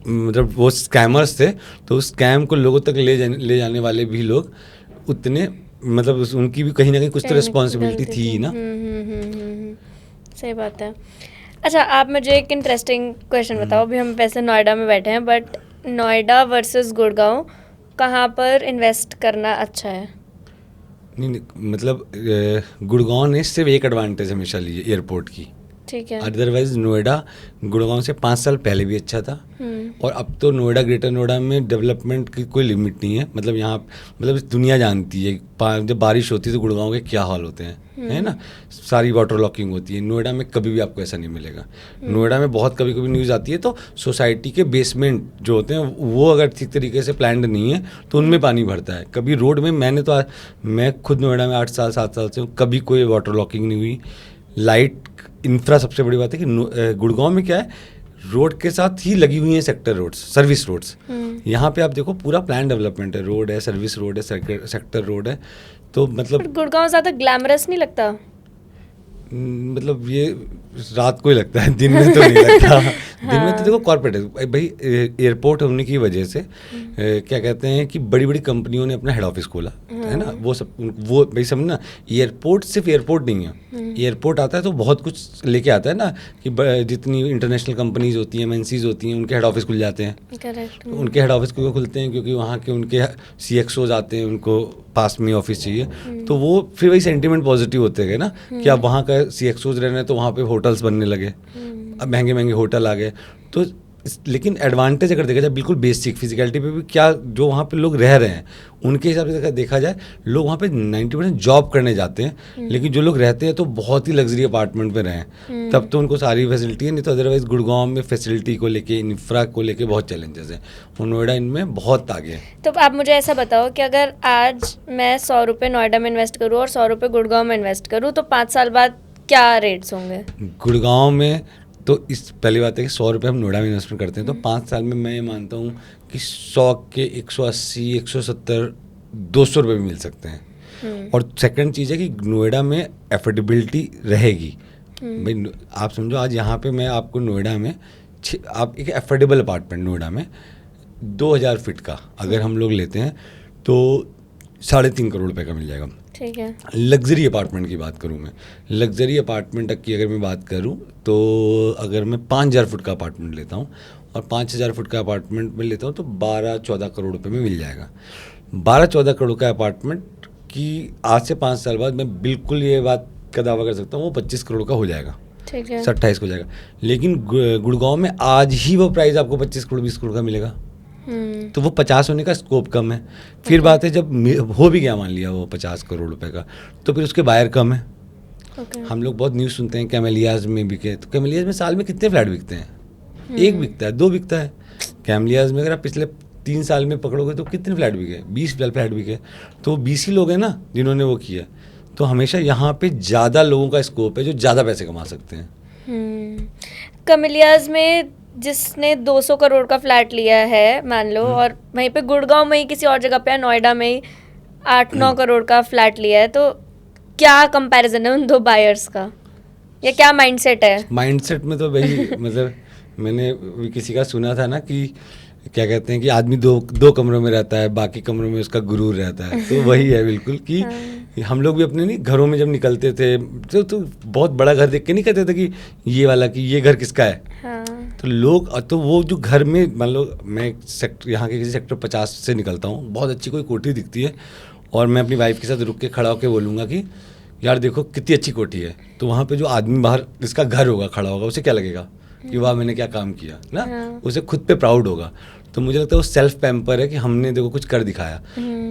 मतलब वो स्कैमर्स थे, तो उस स्कैम को लोगों तक ले जाने वाले भी लोग उतने, मतलब उनकी भी कहीं ना कहीं कुछ तो रिस्पॉन्सिबिलिटी थी ना। सही बात है। अच्छा, आप मुझे एक इंटरेस्टिंग क्वेश्चन बताओ। अभी हम वैसे नोएडा में बैठे हैं, बट नोएडा वर्सेस गुड़गांव, कहाँ पर इन्वेस्ट करना अच्छा है? नहीं, मतलब गुड़गांव ने सिर्फ एक एडवांटेज हमेशा ली है, एयरपोर्ट की। ठीक है। अदरवाइज नोएडा गुड़गांव से 5 साल पहले भी अच्छा था, और अब तो नोएडा, ग्रेटर नोएडा में डेवलपमेंट की कोई लिमिट नहीं है। मतलब यहाँ मतलब दुनिया जानती है जब बारिश होती है तो गुड़गांव के क्या हाल होते हैं, है ना। सारी वाटर लॉकिंग होती है। नोएडा में कभी भी आपको ऐसा नहीं मिलेगा। नोएडा में बहुत कभी कभी न्यूज़ आती है तो सोसाइटी के बेसमेंट जो होते हैं वो अगर ठीक तरीके से प्लान्ड नहीं है तो उनमें पानी भरता है। कभी रोड में मैं खुद नोएडा में 7 साल से हूँ, कभी कोई वाटर लॉकिंग नहीं हुई। लाइट इंफ्रा सबसे बड़ी बात है कि गुड़गांव में क्या है, रोड के साथ ही लगी हुई हैं सेक्टर रोड्स, सर्विस रोड्स। यहाँ पे आप देखो पूरा प्लान डेवलपमेंट है, रोड है, सर्विस रोड है, सेक्टर रोड है। तो मतलब गुड़गांव ज़्यादा ग्लैमरस नहीं लगता? मतलब ये रात को ही लगता है, दिन में तो नहीं लगता। दिन में तो देखो कॉर्पोरेट है भाई, एयरपोर्ट होने की वजह से क्या कहते हैं कि बड़ी बड़ी कंपनियों ने अपना हेड ऑफिस खोला, है ना। वो भाई समझना, एयरपोर्ट सिर्फ एयरपोर्ट नहीं है। एयरपोर्ट आता है तो बहुत कुछ लेके आता है ना, कि जितनी इंटरनेशनल कंपनीज होती हैं, एमएनसीज होती हैं, उनके हेड ऑफिस खुल जाते हैं। करेक्ट। उनके हेड ऑफिस क्यों खुलते हैं? क्योंकि वहाँ के उनके CXOs आते हैं, उनको पास में ऑफिस चाहिए। तो वो फिर वही सेंटीमेंट पॉजिटिव होते गए ना, कि अब वहाँ का CXOs रहने तो वहाँ पे होटल्स बनने लगे, अब महंगे महंगे होटल आ गए। तो लेकिन एडवांटेज अगर देखा जाए बिल्कुल बेसिक फिजिकलिटी पे भी, क्या जो वहाँ पे लोग रह रहे हैं उनके हिसाब से देखा जाए, लोग वहाँ पे 90% जॉब करने जाते हैं, लेकिन जो लोग रहते हैं तो बहुत ही लग्जरी अपार्टमेंट में रहें, तब तो उनको सारी फैसिलिटी है। नहीं तो अदरवाइज गुड़गांव में फैसिलिटी को लेके, इंफ्रा को लेके बहुत चैलेंजेस हैं, और नोएडा इनमें बहुत आगे है। तो आप मुझे ऐसा बताओ कि अगर आज मैं 100 रुपये नोएडा में इन्वेस्ट करूँ और 100 रुपये गुड़गांव में इन्वेस्ट करूँ तो 5 साल बाद क्या रेट्स होंगे? गुड़गांव में तो इस पहली बात है कि 100 रुपये हम नोएडा में इन्वेस्टमेंट करते हैं तो 5 साल में मैं ये मानता हूँ कि 100 के 180, 170, 200 रुपये भी मिल सकते हैं। और सेकंड चीज़ है कि नोएडा में एफोर्डेबिलिटी रहेगी। भाई आप समझो, आज यहाँ पे मैं आपको नोएडा में आप एक एफोर्डेबल अपार्टमेंट नोएडा में 2000 फीट का अगर हम लोग लेते हैं तो 3.5 करोड़ रुपए का मिल जाएगा। ठीक है। लग्जरी अपार्टमेंट की बात करूँ मैं, लग्जरी अपार्टमेंट की अगर मैं बात करूँ तो अगर मैं 5000 फुट का अपार्टमेंट लेता हूँ और 5000 फुट का अपार्टमेंट में लेता हूँ तो 12-14 करोड़ रुपए में मिल जाएगा। 12-14 करोड़ का अपार्टमेंट की आज से 5 साल बाद मैं बिल्कुल ये बात का दावा कर सकता हूँ वो 25 करोड़ का हो जाएगा। ठीक है। 28 हो जाएगा। लेकिन गुड़गांव में आज ही वो प्राइस आपको 25 करोड़ 20 करोड़ का मिलेगा, तो वो 50 होने का स्कोप कम है। फिर बात है जब हो भी गया मान लिया वो 50 करोड़ रुपए का, तो फिर उसके बायर कम है। हम लोग बहुत न्यूज़ सुनते हैं कैमेलियाज में बिके, तो कैमेलियाज में साल में कितने फ्लैट बिकते हैं? 1 बिकता है, 2 बिकता है। कैमेलियाज में अगर आप पिछले 3 साल में पकड़ोगे तो कितने फ्लैट बिके? 20 फ्लैट बिके। तो 20 ही लोग हैं ना जिन्होंने वो किया। तो हमेशा यहाँ पे ज़्यादा लोगों का स्कोप है जो ज़्यादा पैसे कमा सकते हैं। कैमेलियाज में जिसने 200 करोड़ का फ्लैट लिया है मान लो, और वहीं पे गुड़गांव में ही किसी और जगह पे या नोएडा में ही 8-9 करोड़ का फ्लैट लिया है, तो क्या कंपैरिजन है उन दो बायर्स का, या क्या माइंडसेट है? माइंडसेट में तो भाई मतलब मैंने किसी का सुना था ना कि क्या कहते हैं कि आदमी दो कमरों में रहता है, बाकी कमरों में उसका गुरूर रहता है। तो वही है बिल्कुल कि हम लोग भी अपने नहीं घरों में जब निकलते थे तो बहुत बड़ा घर देख के नहीं कहते थे कि ये वाला, कि ये घर किसका है। तो लोग, तो वो जो घर में मान लो मैं यहाँ के किसी सेक्टर 50 से निकलता हूँ, बहुत अच्छी कोई कोठी दिखती है और मैं अपनी वाइफ के साथ रुक के खड़ा होकर बोलूँगा कि यार देखो कितनी अच्छी कोठी है, तो वहाँ पे जो आदमी बाहर जिसका घर होगा खड़ा होगा उसे क्या लगेगा कि वाह मैंने क्या काम किया ना, उसे खुद पे प्राउड होगा। तो मुझे लगता है वो सेल्फ पैम्पर है कि हमने देखो कुछ कर दिखाया।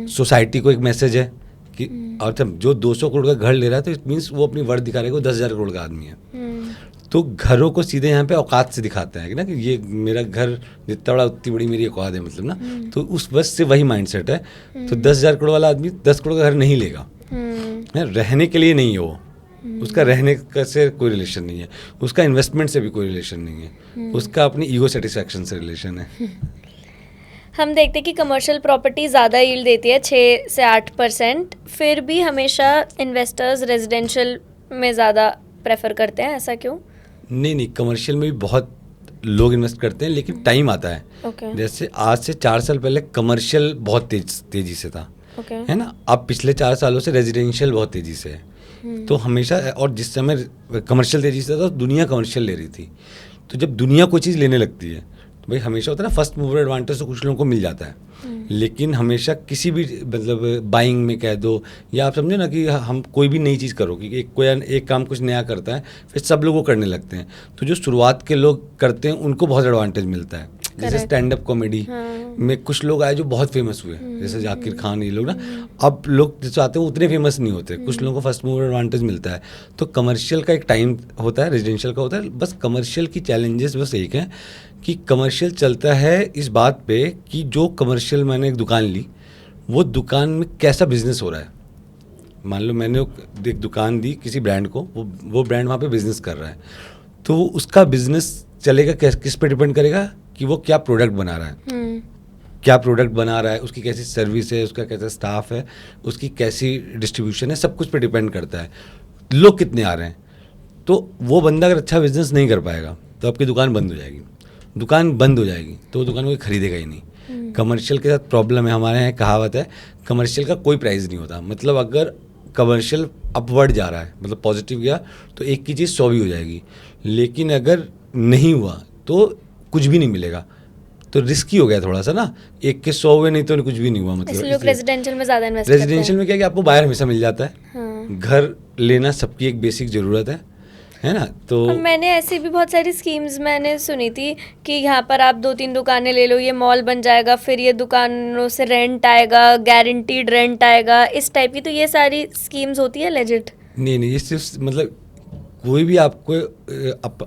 सोसाइटी को एक मैसेज है कि और जो 200 करोड़ का घर ले रहा है तो इट मीन्स वो अपनी वर्थ दिखा रहा है कि वो 10,000 करोड़ का आदमी है। तो घरों को सीधे यहाँ पे औकात से दिखाते हैं कि ना कि ये मेरा घर जितना बड़ा उतनी बड़ी मेरी औकात है, मतलब ना। तो उस बस से वही माइंडसेट है। तो 10,000 करोड़ वाला आदमी 10 करोड़ का घर नहीं लेगा, रहने के लिए नहीं है वो, उसका रहने का से कोई रिलेशन नहीं है, उसका इन्वेस्टमेंट से भी कोई रिलेशन नहीं है, उसका अपनी ईगो सेटिस्फैक्शन से रिलेशन है। हम देखते हैं कि कमर्शियल प्रॉपर्टी ज़्यादा यील्ड देती है 6 से 8%, फिर भी हमेशा इन्वेस्टर्स रेजिडेंशियल में ज़्यादा प्रेफर करते हैं, ऐसा क्यों? नहीं, कमर्शियल में भी बहुत लोग इन्वेस्ट करते हैं, लेकिन टाइम आता है। जैसे आज से 4 साल पहले कमर्शियल बहुत तेजी से था, है ना। अब पिछले 4 सालों से रेजिडेंशियल बहुत तेजी से है। तो हमेशा, और जिस समय कमर्शियल तेजी से था तो दुनिया कमर्शियल ले रही थी। तो जब दुनिया कोई चीज़ लेने लगती है तो भाई हमेशा होता है ना, फर्स्ट मूवर एडवांटेज तो कुछ लोगों को मिल जाता है, लेकिन हमेशा किसी भी मतलब बाइंग में कह दो या आप समझो ना कि हम कोई भी नई चीज़ करो कि कोई एक काम कुछ नया करता है फिर सब लोग वो करने लगते हैं, तो जो शुरुआत के लोग करते हैं उनको बहुत एडवांटेज मिलता है। जैसे स्टैंड अप कॉमेडी में कुछ लोग आए जो बहुत फेमस हुए, जैसे जाकिर खान, ये लोग ना, अब लोग जो चाहते हैं वो उतने फेमस नहीं होते, कुछ लोगों को फर्स्ट मूवर एडवांटेज मिलता है। तो कमर्शियल का एक टाइम होता है, रेजिडेंशियल का होता है। बस कमर्शियल की चैलेंजेस बस एक है कि कमर्शियल चलता है इस बात पे कि जो कमर्शियल मैंने एक दुकान ली, वो दुकान में कैसा बिजनेस हो रहा है। मान लो मैंने एक दुकान दी किसी ब्रांड को, वो ब्रांड वहाँ पे बिजनेस कर रहा है, तो उसका बिजनेस चलेगा किस पे डिपेंड करेगा कि वो क्या प्रोडक्ट बना रहा है, क्या प्रोडक्ट बना रहा है, उसकी कैसी सर्विस है, उसका कैसा स्टाफ है, उसकी कैसी डिस्ट्रीब्यूशन है, सब कुछ पे डिपेंड करता है। लोग कितने आ रहे हैं, तो वो बंदा अगर अच्छा बिजनेस नहीं कर पाएगा तो आपकी दुकान बंद हो जाएगी। दुकान बंद हो जाएगी तो वो दुकान कोई खरीदेगा ही नहीं। कमर्शियल के साथ प्रॉब्लम है, हमारे यहाँ कहावत है, कमर्शियल का कोई प्राइस नहीं होता। मतलब अगर कमर्शियल अपवर्ड जा रहा है, मतलब पॉजिटिव गया, तो एक की चीज़ 100 भी हो जाएगी, लेकिन अगर नहीं हुआ तो कुछ भी नहीं मिलेगा। तो रिस्की हो गया थोड़ा सा ना, एक के 100 हुए नहीं तो कुछ भी नहीं हुआ। मतलब इसलिए लोग रेजिडेंशियल में ज़्यादा इन्वेस्ट करते हैं। रेजिडेंशियल में क्या है कि आपको बाहर हमेशा मिल जाता है, हाँ। घर लेना सबकी एक बेसिक ज़रूरत है ना। तो मैंने ऐसी भी बहुत सारी स्कीम्स मैंने सुनी थी कि यहाँ पर आप 2-3 दुकानें ले लो, ये मॉल बन जाएगा, फिर ये दुकानों से रेंट आएगा, गारंटीड रेंट आएगा, इस टाइप की। तो ये सारी स्कीम्स होती है लेजिट? नहीं, ये सिर्फ मतलब कोई भी आपको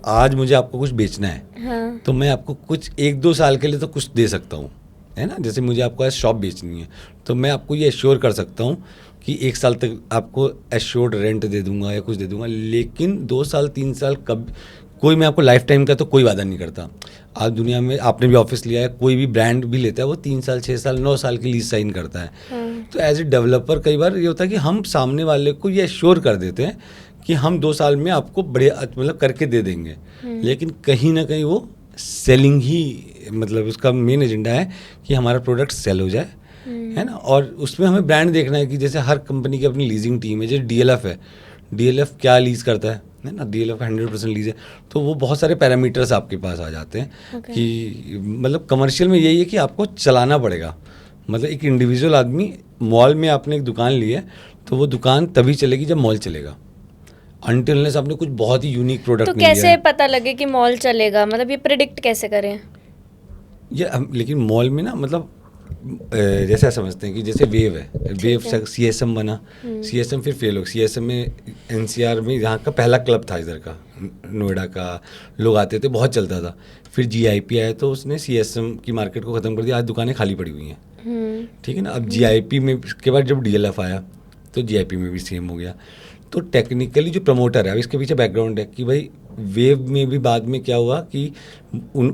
आज मुझे आपको कुछ बेचना है, हाँ। तो मैं आपको कुछ 1-2 साल के लिए तो कुछ दे सकता हूँ, है ना। जैसे मुझे आपको आज शॉप बेचनी है, तो मैं आपको ये एश्योर कर सकता हूँ कि 1 साल तक आपको एश्योर्ड रेंट दे दूंगा या कुछ दे दूंगा। लेकिन 2 साल 3 साल कब कोई, मैं आपको लाइफ टाइम का तो कोई वादा नहीं करता। आज दुनिया में आपने भी ऑफिस लिया है, कोई भी ब्रांड भी लेता है, वो 3 साल 6 साल 9 साल की लीज साइन करता है। तो एज ए डेवलपर कई बार ये होता है कि हम सामने वाले को ये एश्योर कर देते हैं कि हम 2 साल में आपको बढ़िया मतलब करके दे देंगे, लेकिन कहीं ना कहीं वो सेलिंग ही, मतलब उसका मेन एजेंडा है कि हमारा प्रोडक्ट सेल हो जाए, है ना। और उसमें हमें ब्रांड देखना है कि जैसे हर कंपनी की अपनी लीजिंग टीम है। जैसे डीएलएफ है, डीएलएफ क्या लीज करता है ना, डीएलएफ 100% लीज है, तो वो बहुत सारे पैरामीटर्स आपके पास आ जाते हैं कि मतलब कमर्शियल में यही है कि आपको चलाना पड़ेगा। मतलब एक इंडिविजुअल आदमी, मॉल में आपने एक दुकान ली है तो वो दुकान तभी चलेगी जब मॉल चलेगा, अनटिल अनलेस आपने कुछ बहुत ही यूनिक प्रोडक्ट तो कैसे पता लगे कि मॉल चलेगा, मतलब ये प्रिडिक्ट कैसे करें? लेकिन मॉल में ना, मतलब जैसे समझते हैं कि जैसे वेव है, वेव सीएसएम बना, सीएसएम फिर फेल हो, सीएसएम में एनसीआर में यहाँ का पहला क्लब था, इधर का नोएडा का, लोग आते थे, बहुत चलता था। फिर जीआईपी आया तो उसने सीएसएम की मार्केट को ख़त्म कर दिया, आज दुकानें खाली पड़ी हुई हैं, ठीक है ना। अब जीआईपी में के बाद जब डीएलएफ आया तो जीआईपी में भी सेम हो गया। तो टेक्निकली जो प्रमोटर है, अब इसके पीछे बैकग्राउंड है कि भाई वेव में भी बाद में क्या हुआ कि उन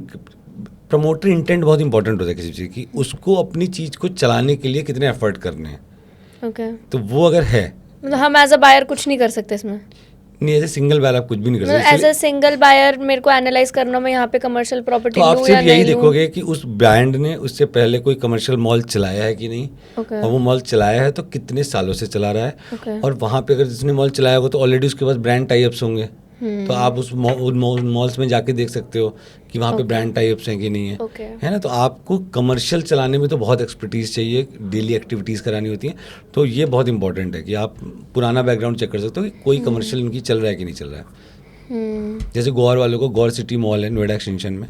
प्रमोटर इंटेंट बहुत इंपॉर्टेंट होता है किसी चीज़ की, उसको अपनी चीज़ को चलाने के लिए कितने एफर्ट करने हैं। तो वो अगर है, मतलब हम एज अ बायर कुछ नहीं कर सकते इसमें? नहीं, एज ए सिंगल बायर आप कुछ भी नहीं कर सकते। एज ए सिंगल बायर मेरे को एनालाइज करना, मैं यहाँ पे कमर्शियल प्रॉपर्टी तो आप सिर्फ यही देखोगे कि उस ब्रांड ने उससे पहले कोई कमर्शियल मॉल चलाया है कि नहीं, और वो मॉल चलाया है तो कितने सालों से चला रहा है, और वहाँ पे अगर जिसने मॉल चलाया होगा तो ऑलरेडी उसके पास ब्रांड टाई अप्स होंगे, तो आप उस मॉल्स में जाके देख सकते हो कि वहाँ पे ब्रांड टाई अप्स हैं कि नहीं है, है ना। तो आपको कमर्शियल चलाने में तो बहुत एक्सपर्टीज चाहिए, डेली एक्टिविटीज़ करानी होती हैं, तो ये बहुत इंपॉर्टेंट है कि आप पुराना बैकग्राउंड चेक कर सकते हो कि कोई कमर्शियल उनकी चल रहा है कि नहीं चल रहा है। जैसे गौर वालों को गौर सिटी मॉल है नोएडा एक्सटेंशन में,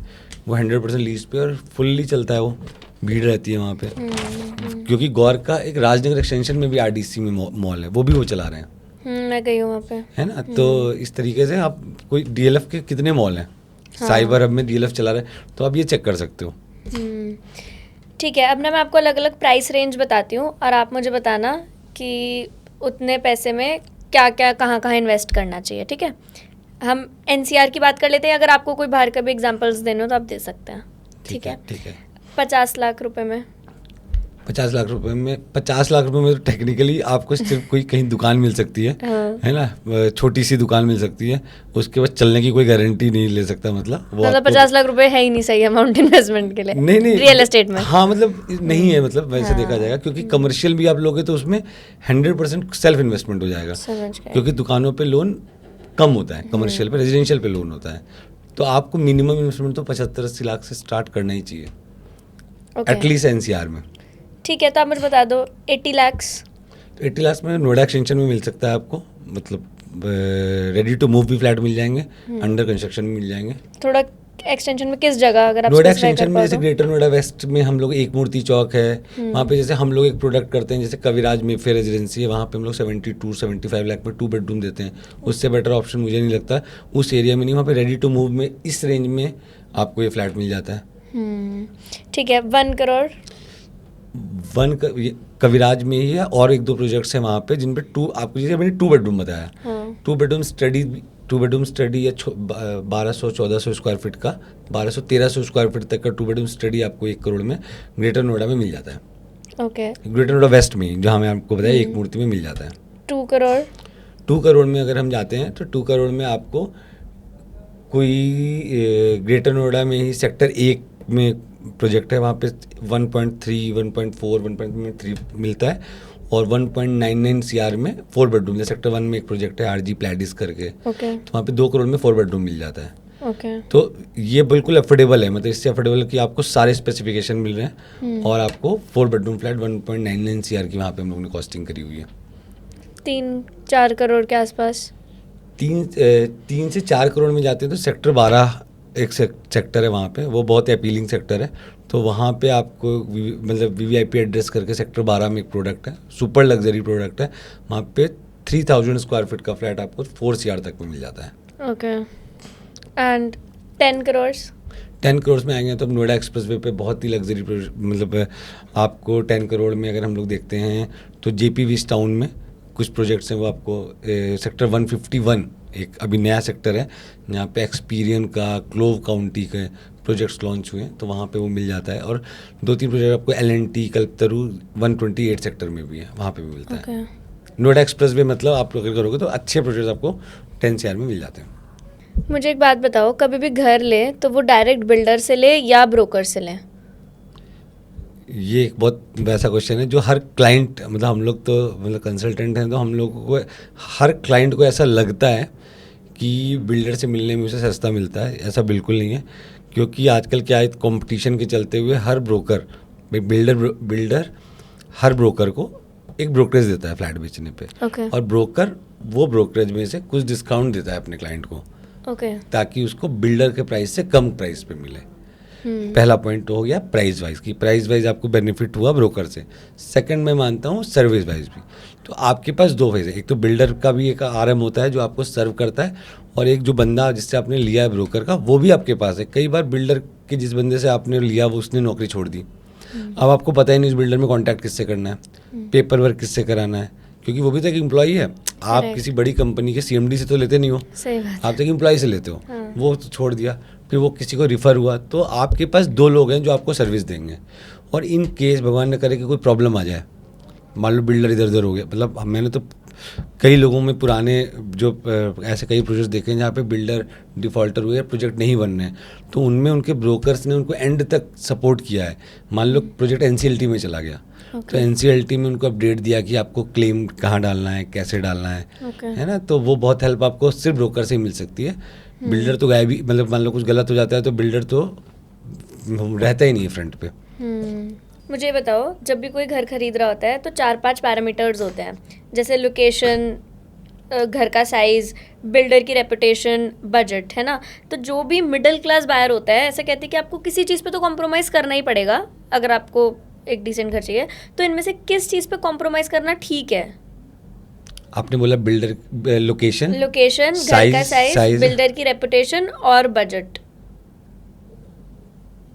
वो 100% लीज पे और फुल्ली चलता है, वो भीड़ रहती है वहाँ पे, क्योंकि गौर का एक राजनगर एक्सटेंशन में भी आरडीसी में मॉल है, वो भी वो चला रहे हैं। मैं गई हूँ वहाँ पे, है ना। तो इस तरीके से आप कोई डीएलएफ के कितने मॉल हैं, साइबर हब में डीएलएफ चला रहे हैं, तो आप ये चेक कर सकते हो। ठीक है, अब ना मैं आपको अलग अलग प्राइस रेंज बताती हूँ और आप मुझे बताना कि उतने पैसे में क्या क्या कहाँ कहाँ इन्वेस्ट करना चाहिए, ठीक है। हम एनसीआर की बात कर लेते हैं, अगर आपको कोई बाहर का भी एग्जांपल्स देने हो तो आप दे सकते हैं, ठीक है। 50 लाख रुपए में, 50 लाख रुपए में, 50 लाख रुपए में तो टेक्निकली आपको सिर्फ कोई कहीं दुकान मिल सकती है, है ना, छोटी सी दुकान मिल सकती है, उसके बाद चलने की कोई गारंटी नहीं ले सकता। मतलब वो 50 लाख रुपए है ही नहीं सही अमाउंट इन्वेस्टमेंट के लिए, नहीं रियल एस्टेट में। हाँ, मतलब नहीं है, मतलब वैसे देखा जाएगा, क्योंकि कमर्शियल भी आप लोगे तो उसमें 100% सेल्फ इन्वेस्टमेंट हो जाएगा, क्योंकि दुकानों पे लोन कम होता है, कमर्शियल पे, रेजिडेंशियल पे लोन होता है। तो आपको मिनिमम इन्वेस्टमेंट तो 75-80 लाख से स्टार्ट करना ही चाहिए, ओके एटलीस्ट एनसीआर में। ठीक है, तो आप मुझे बता दो 80 लाख्स। तो 80 लाख में नोएडा एक्सटेंशन में मिल सकता है आपको, मतलब रेडी टू मूव भी फ्लैट मिल जाएंगे, अंडर कंस्ट्रक्शन भी मिल जाएंगे। थोड़ा एक्सटेंशन में किस जगह, अगर आप नोएडा specify एक्सटेंशन कर में पाओ जैसे तो? ग्रेटर नोएडा वेस्ट में हम लोग एक मूर्ति चौक है, वहाँ पे जैसे हम लोग एक प्रोडक्ट करते हैं जैसे कविराज मेफेयर रेजिडेंसी है, वहाँ पे हम लोग 72-75 लाख में 2 बेडरूम देते हैं। उससे बेटर ऑप्शन मुझे नहीं लगता उस एरिया में, नहीं वहाँ पे रेडी टू मूव में इस रेंज में आपको ये फ्लैट मिल जाता है। ठीक है, 1 करोड़। कविराज में ही है, और 1-2 प्रोजेक्ट्स हैं वहाँ पे जिन पे आपको जैसे मैंने 2 बेडरूम बताया, हाँ 2 बेडरूम स्टडी या 1200-1400 स्क्वायर फीट का, 1200-1300 स्क्वायर फीट तक का 2 बेडरूम स्टडी आपको 1 करोड़ में ग्रेटर नोएडा में मिल जाता है। ओके, ग्रेटर नोएडा वेस्ट में जहाँ मैं आपको बताया एक मूर्ति में मिल जाता है। 2 करोड़। 2 करोड़ में अगर हम जाते हैं तो 2 करोड़ में आपको कोई ग्रेटर नोएडा में ही सेक्टर 1 में प्रोजेक्ट है, वहाँ पे 1.3, 1.4, 1.3 मिलता है, और 1.99 सीआर में 4 बेडरूम, जैसे सेक्टर 1 में एक प्रोजेक्ट है आरजी प्लेडिस करके, ओके तो वहाँ पे 2 करोड़ में 4 बेडरूम मिल जाता है। ओके तो ये बिल्कुल अफोर्डेबल है, मतलब इससे अफोर्डेबल कि आपको सारे स्पेसिफिकेशन मिल रहे हैं, और आपको 4 बेडरूम फ्लैट 1.99 सीआर की वहाँ पे हम लोगों ने कॉस्टिंग करी हुई है। 3-4 करोड़ के आसपास। 3 से 4 करोड़ में जाते हैं तो सेक्टर 12 एक सेक्टर है वहाँ पे, वो बहुत अपीलिंग सेक्टर है, तो वहाँ पे आपको मतलब वीवीआईपी एड्रेस करके सेक्टर 12 में एक प्रोडक्ट है, सुपर लग्जरी प्रोडक्ट है, वहाँ पे 3000 स्क्वायर फीट का फ्लैट आपको 4 सीआर तक में मिल जाता है। Okay, and 10 crore. 10 करोड़ में आएंगे तो नोएडा एक्सप्रेसवे पे बहुत ही लग्जरी मतलब आपको 10 करोड़ में अगर हम लोग देखते हैं तो जेपी वीस्ट टाउन में कुछ प्रोजेक्ट्स हैं, वो आपको सेक्टर 151 एक अभी नया सेक्टर है जहाँ पे एक्सपीरियन का, क्लोव काउंटी के प्रोजेक्ट्स लॉन्च हुए हैं, तो वहाँ पे वो मिल जाता है, और 2-3 प्रोजेक्ट आपको एलएनटी कल्पतरू 128 सेक्टर में भी है, वहाँ पे भी मिलता है। नोएडा एक्सप्रेसवे मतलब आप अगर करोगे तो अच्छे प्रोजेक्ट्स आपको 10 सीआर में मिल जाते हैं। मुझे एक बात बताओ, कभी भी घर ले तो वो डायरेक्ट बिल्डर से ले या ब्रोकर से लें? ये एक बहुत वैसा क्वेश्चन है जो हर क्लाइंट, मतलब हम लोग तो मतलब कंसल्टेंट हैं, तो हम लोगों को हर क्लाइंट को ऐसा लगता है कि बिल्डर से मिलने में उसे सस्ता मिलता है, ऐसा बिल्कुल नहीं है, क्योंकि आजकल क्या है कंपटीशन के चलते हुए हर ब्रोकर, बिल्डर हर ब्रोकर को एक ब्रोकरेज देता है फ्लैट बेचने पे, ओके और ब्रोकर वो ब्रोकरेज में से कुछ डिस्काउंट देता है अपने क्लाइंट को, ओके ताकि उसको बिल्डर के प्राइस से कम प्राइस पे मिले। पहला पॉइंट तो हो गया प्राइस वाइज की, प्राइस वाइज आपको बेनिफिट हुआ ब्रोकर से। सेकंड मैं मानता हूँ सर्विस वाइज भी, तो आपके पास 2 फेज है, एक तो बिल्डर का भी एक आरएम होता है जो आपको सर्व करता है, और एक जो बंदा जिससे आपने लिया है ब्रोकर का, वो भी आपके पास है। कई बार बिल्डर के जिस बंदे से आपने लिया वो उसने नौकरी छोड़ दी, अब आपको पता ही नहीं उस बिल्डर में कॉन्टैक्ट किससे करना है, पेपर वर्क किससे कराना है, क्योंकि वो भी तो एक एम्प्लॉई है। आप किसी बड़ी कंपनी के सीएमडी से तो लेते नहीं हो, सही बात। आप तो एक एम्प्लॉय से लेते हो, वो तो छोड़ दिया, फिर वो किसी को रिफ़र हुआ, तो आपके पास 2 लोग हैं जो आपको सर्विस देंगे। और इन केस भगवान न करे कि कोई प्रॉब्लम आ जाए, मान लो बिल्डर इधर उधर हो गया, मतलब मैंने तो कई लोगों में पुराने जो ऐसे कई प्रोजेक्ट्स देखे हैं जहाँ पे बिल्डर डिफ़ॉल्टर हुए, प्रोजेक्ट नहीं बन रहे हैं, तो उनमें उनके ब्रोकर्स ने उनको एंड तक सपोर्ट किया है। मान लो प्रोजेक्ट एनसीएलटी में चला गया, तो एनसीएलटी में उनको अपडेट दिया कि आपको क्लेम कहाँ डालना है, कैसे डालना है, है ना, तो वो बहुत हेल्प आपको सिर्फ ब्रोकर से ही मिल सकती है। बिल्डर तो गायब ही, मतलब मान लो कुछ गलत हो जाता है तो बिल्डर तो रहता ही नहीं है फ्रंट पे। मुझे ये बताओ, जब भी कोई घर खरीद रहा होता है तो 4-5 पैरामीटर्स होते हैं, जैसे लोकेशन, घर का साइज़, बिल्डर की रेपुटेशन, बजट, है ना। तो जो भी मिडिल क्लास बायर होता है ऐसा कहते हैं कि आपको किसी चीज़ पे तो कॉम्प्रोमाइज़ करना ही पड़ेगा अगर आपको एक डिसेंट घर चाहिए, तो इनमें से किस चीज़ पे कॉम्प्रोमाइज़ करना ठीक है? आपने बोला बिल्डर, लोकेशन, घर का साइज, बिल्डर की रेपुटेशन और बजट।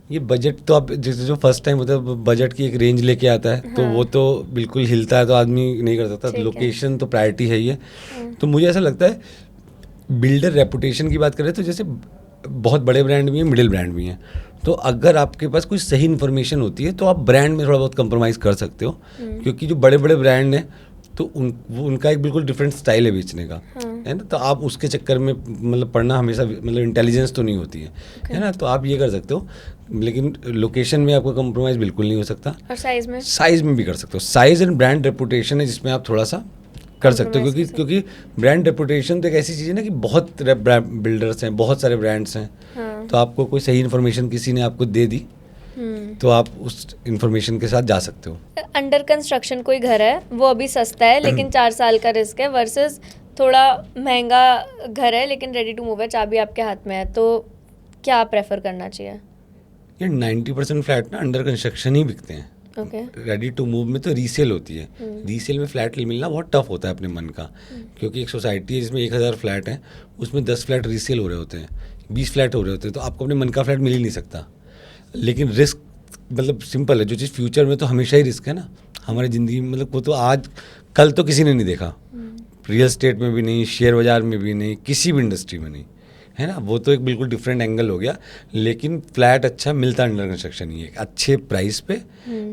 ये बजट तो आप जैसे जो फर्स्ट टाइम होता है बजट की एक रेंज लेके आता है, तो वो तो बिल्कुल हिलता है तो आदमी नहीं कर सकता। लोकेशन तो प्रायोरिटी है ही है। तो मुझे ऐसा लगता है बिल्डर रेपुटेशन की बात करें तो जैसे बहुत बड़े ब्रांड भी हैं, मिडिल ब्रांड भी हैं, तो अगर आपके पास कोई सही इन्फॉर्मेशन होती है तो आप ब्रांड में थोड़ा बहुत कंप्रोमाइज़ कर सकते हो, क्योंकि जो बड़े बड़े ब्रांड हैं तो उनका एक बिल्कुल डिफरेंट स्टाइल है बेचने का, है ना, तो आप उसके चक्कर में मतलब पढ़ना हमेशा, मतलब इंटेलिजेंस तो नहीं होती है ना, तो आप ये कर सकते हो, लेकिन लोकेशन में आपका कंप्रोमाइज़ बिल्कुल नहीं हो सकता। और साइज़ में? साइज़ में भी कर सकते हो। साइज़ एंड ब्रांड रेपुटेशन है जिसमें आप थोड़ा सा कर सकते हो, compromise क्योंकि कर क्योंकि ब्रांड रेपुटेशन तो एक ऐसी चीज़ है ना कि बहुत बिल्डर्स हैं, बहुत सारे ब्रांड्स हैं, हाँ। तो आपको कोई सही इन्फॉर्मेशन किसी ने आपको दे दी तो आप उस इन्फॉर्मेशन के साथ जा सकते हो। अंडर कंस्ट्रक्शन कोई घर है, वो अभी सस्ता है लेकिन 4 साल का रिस्क है, वर्सेस थोड़ा महंगा घर है लेकिन रेडी टू मूव है, चाबी आपके हाथ में है, तो क्या प्रेफर करना चाहिए? ये 90% फ्लैट ना अंडर कंस्ट्रक्शन ही बिकते हैं। ओके। रेडी टू मूव में तो रीसेल होती है। रीसेल में फ्लैट मिलना बहुत टफ होता है अपने मन का, क्योंकि एक सोसाइटी है जिसमें 1000 फ्लैट हैं, उसमें 10 फ्लैट रीसेल हो रहे होते हैं, 20 फ्लैट हो रहे होते हैं, तो आपको अपने मन का फ्लैट मिल ही नहीं सकता। लेकिन रिस्क मतलब सिंपल है, जो चीज़ फ्यूचर में तो हमेशा ही रिस्क है ना हमारी ज़िंदगी में, मतलब वो तो आज कल तो किसी ने नहीं देखा, रियल एस्टेट में भी नहीं, शेयर बाज़ार में भी नहीं, किसी भी इंडस्ट्री में नहीं, है ना। वो तो एक बिल्कुल डिफरेंट एंगल हो गया। लेकिन फ्लैट अच्छा मिलता अंडर कंस्ट्रक्शन ही है, अच्छे प्राइस पे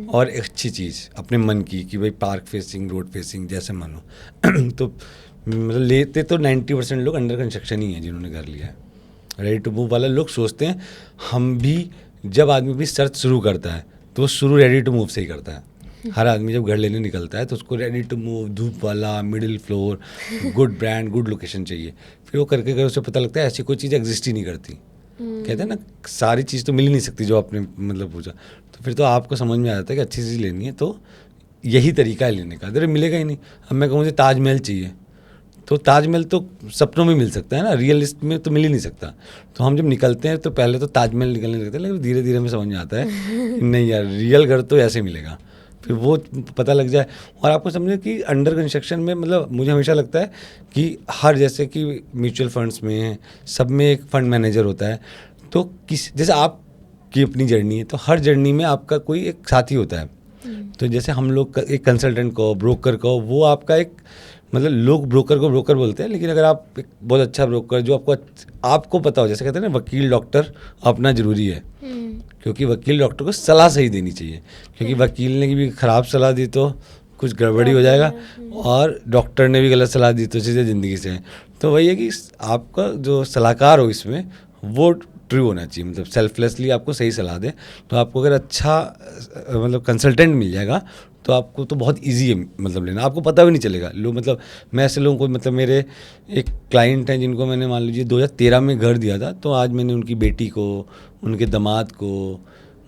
और एक अच्छी चीज़ अपने मन की, कि भाई पार्क फेसिंग, रोड फेसिंग, जैसे मानो तो मतलब लेते तो 90% लोग अंडर कंस्ट्रक्शन ही हैं जिन्होंने घर लिया है। रेडी टू मूव वाला लोग सोचते हैं, हम भी जब आदमी भी सर्च शुरू करता है तो वो शुरू रेडी टू मूव से ही करता है। हर आदमी जब घर लेने निकलता है तो उसको रेडी टू मूव, धूप वाला, middle floor, good brand, good location चाहिए। फिर वो करके उसे पता लगता है ऐसी कोई चीज़ एग्जिस्ट ही नहीं करती। कहते हैं ना सारी चीज़ तो मिल ही नहीं सकती जो आपने मतलब पूछा, तो फिर तो आपको समझ में आ जाता है कि अच्छी चीज़ लेनी है तो यही तरीका है लेने का, अरे मिलेगा ही नहीं। अब मैं कहूँ मुझे ताजमहल चाहिए, तो ताजमहल तो सपनों में मिल सकता है ना, रियलिस्ट में तो मिल ही नहीं सकता। तो हम जब निकलते हैं तो पहले तो ताजमहल निकलने लगते हैं, लेकिन धीरे धीरे हमें समझ में आता है कि नहीं यार, रियल घर तो ऐसे मिलेगा, फिर वो पता लग जाए। और आपको समझे कि अंडर कंस्ट्रक्शन में मतलब मुझे हमेशा लगता है कि हर, जैसे कि म्यूचुअल फंड्स में सब में एक फंड मैनेजर होता है, तो जैसे आपकी अपनी जर्नी है तो हर जर्नी में आपका कोई एक साथी होता है। तो जैसे हम लोग एक कंसल्टेंट को, ब्रोकर को, वो आपका एक मतलब लोग ब्रोकर को ब्रोकर बोलते हैं, लेकिन अगर आप एक बहुत अच्छा ब्रोकर जो आपको पता हो, जैसे कहते हैं ना वकील डॉक्टर अपना ज़रूरी है, क्योंकि वकील डॉक्टर को सलाह सही देनी चाहिए, क्योंकि वकील ने भी ख़राब सलाह दी तो कुछ गड़बड़ी हो जाएगा, और डॉक्टर ने भी गलत सलाह दी तो चीज़ें ज़िंदगी से हैं। तो वही है कि आपका जो सलाहकार हो इसमें वो ट्रू होना चाहिए, मतलब सेल्फलेसली आपको सही सलाह दे। तो आपको अगर अच्छा मतलब कंसल्टेंट मिल जाएगा तो आपको तो बहुत इजी है मतलब लेना, आपको पता भी नहीं चलेगा। लोग मतलब मैं ऐसे लोगों को, मतलब मेरे एक क्लाइंट हैं जिनको मैंने मान लीजिए 2013 में घर दिया था, तो आज मैंने उनकी बेटी को, उनके दामाद को,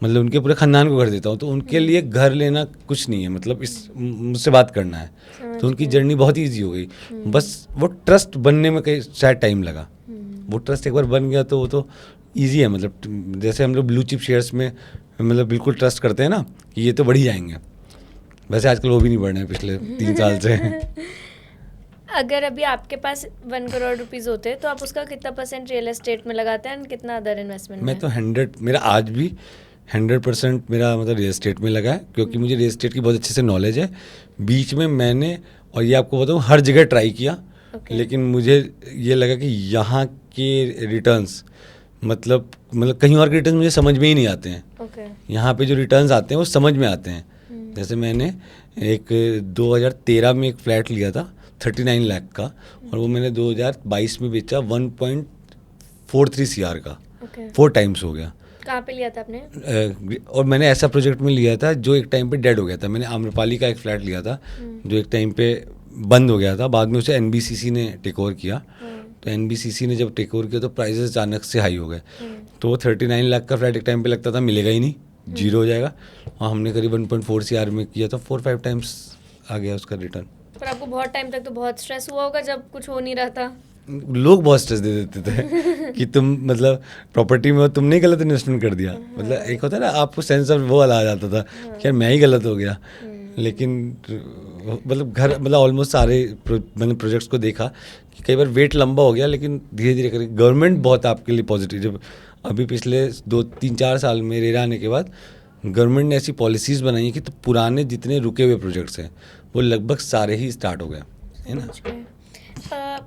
मतलब उनके पूरे ख़ानदान को घर देता हूँ। तो उनके लिए घर लेना कुछ नहीं है, मतलब इस मुझसे बात करना है तो उनकी जर्नी बहुत ईजी हो गई। बस वो ट्रस्ट बनने में कहीं शायद टाइम लगा, वो ट्रस्ट एक बार बन गया तो वो तो ईजी है। मतलब जैसे हम लोग ब्लू चिप शेयर्स में मतलब बिल्कुल ट्रस्ट करते हैं ना कि ये तो बढ़ ही जाएंगे, वैसे आजकल वो भी नहीं बढ़ रहे हैं पिछले 3 साल से। अगर अभी आपके पास 1 करोड़ रुपीस होते तो आप उसका कितना % रियल एस्टेट में लगाते हैं और कितना अदर इन्वेस्टमेंट में? मैं तो 100, मेरा आज भी 100% मेरा मतलब रियल एस्टेट में लगा है, क्योंकि मुझे रियल एस्टेट की बहुत अच्छे से नॉलेज है। बीच में मैंने, और ये आपको बताऊँ, हर जगह ट्राई किया, लेकिन मुझे ये लगा कि यहाँ के रिटर्न्स मतलब कहीं और के रिटर्न मुझे समझ में ही नहीं आते हैं। यहाँ पे जो रिटर्न्स आते हैं वो समझ में आते हैं। जैसे मैंने एक 2013 में एक फ्लैट लिया था 39 लाख का, और वो मैंने 2022 में बेचा 1.43 CR का, 4 टाइम्स हो गया। कहाँ पे लिया था आपने? और मैंने ऐसा प्रोजेक्ट में लिया था जो एक टाइम पे डेड हो गया था। मैंने आम्रपाली का एक फ्लैट लिया था जो एक टाइम पे बंद हो गया था, बाद में उसे NBCC ने टेक ओवर किया। तो NBCC ने जब टेक ओवर किया तो प्राइसेस अचानक से हाई हो गए, तो वो 39 लाख का फ्लैट एक टाइम पे लगता था मिलेगा ही नहीं, जीरो हो जाएगा, और हमने करीब 1.4 CR में किया था, 4-5 टाइम्स आ गया उसका रिटर्न। पर आपको बहुत टाइम तक तो बहुत स्ट्रेस हुआ होगा जब कुछ हो नहीं रहा था। लोग बहुत स्ट्रेस दे देते थे कि तुम मतलब प्रॉपर्टी में तुमने गलत इन्वेस्टमेंट कर दिया। मतलब एक होता है ना, आपको सेंस ऑफ वो वाला आ जाता था कि यार मैं ही गलत हो गया। लेकिन मतलब घर मतलब ऑलमोस्ट सारे मैंने प्रोजेक्ट्स को देखा कि कई बार वेट लंबा हो गया, लेकिन धीरे धीरे करके गवर्नमेंट बहुत आपके लिए पॉजिटिव, जब अभी पिछले 2-3-4 साल में रेरा आने के बाद गवर्नमेंट ने ऐसी पॉलिसीज़ बनाई है कि तो पुराने जितने रुके हुए प्रोजेक्ट्स हैं वो लगभग सारे ही स्टार्ट हो गए, है ना।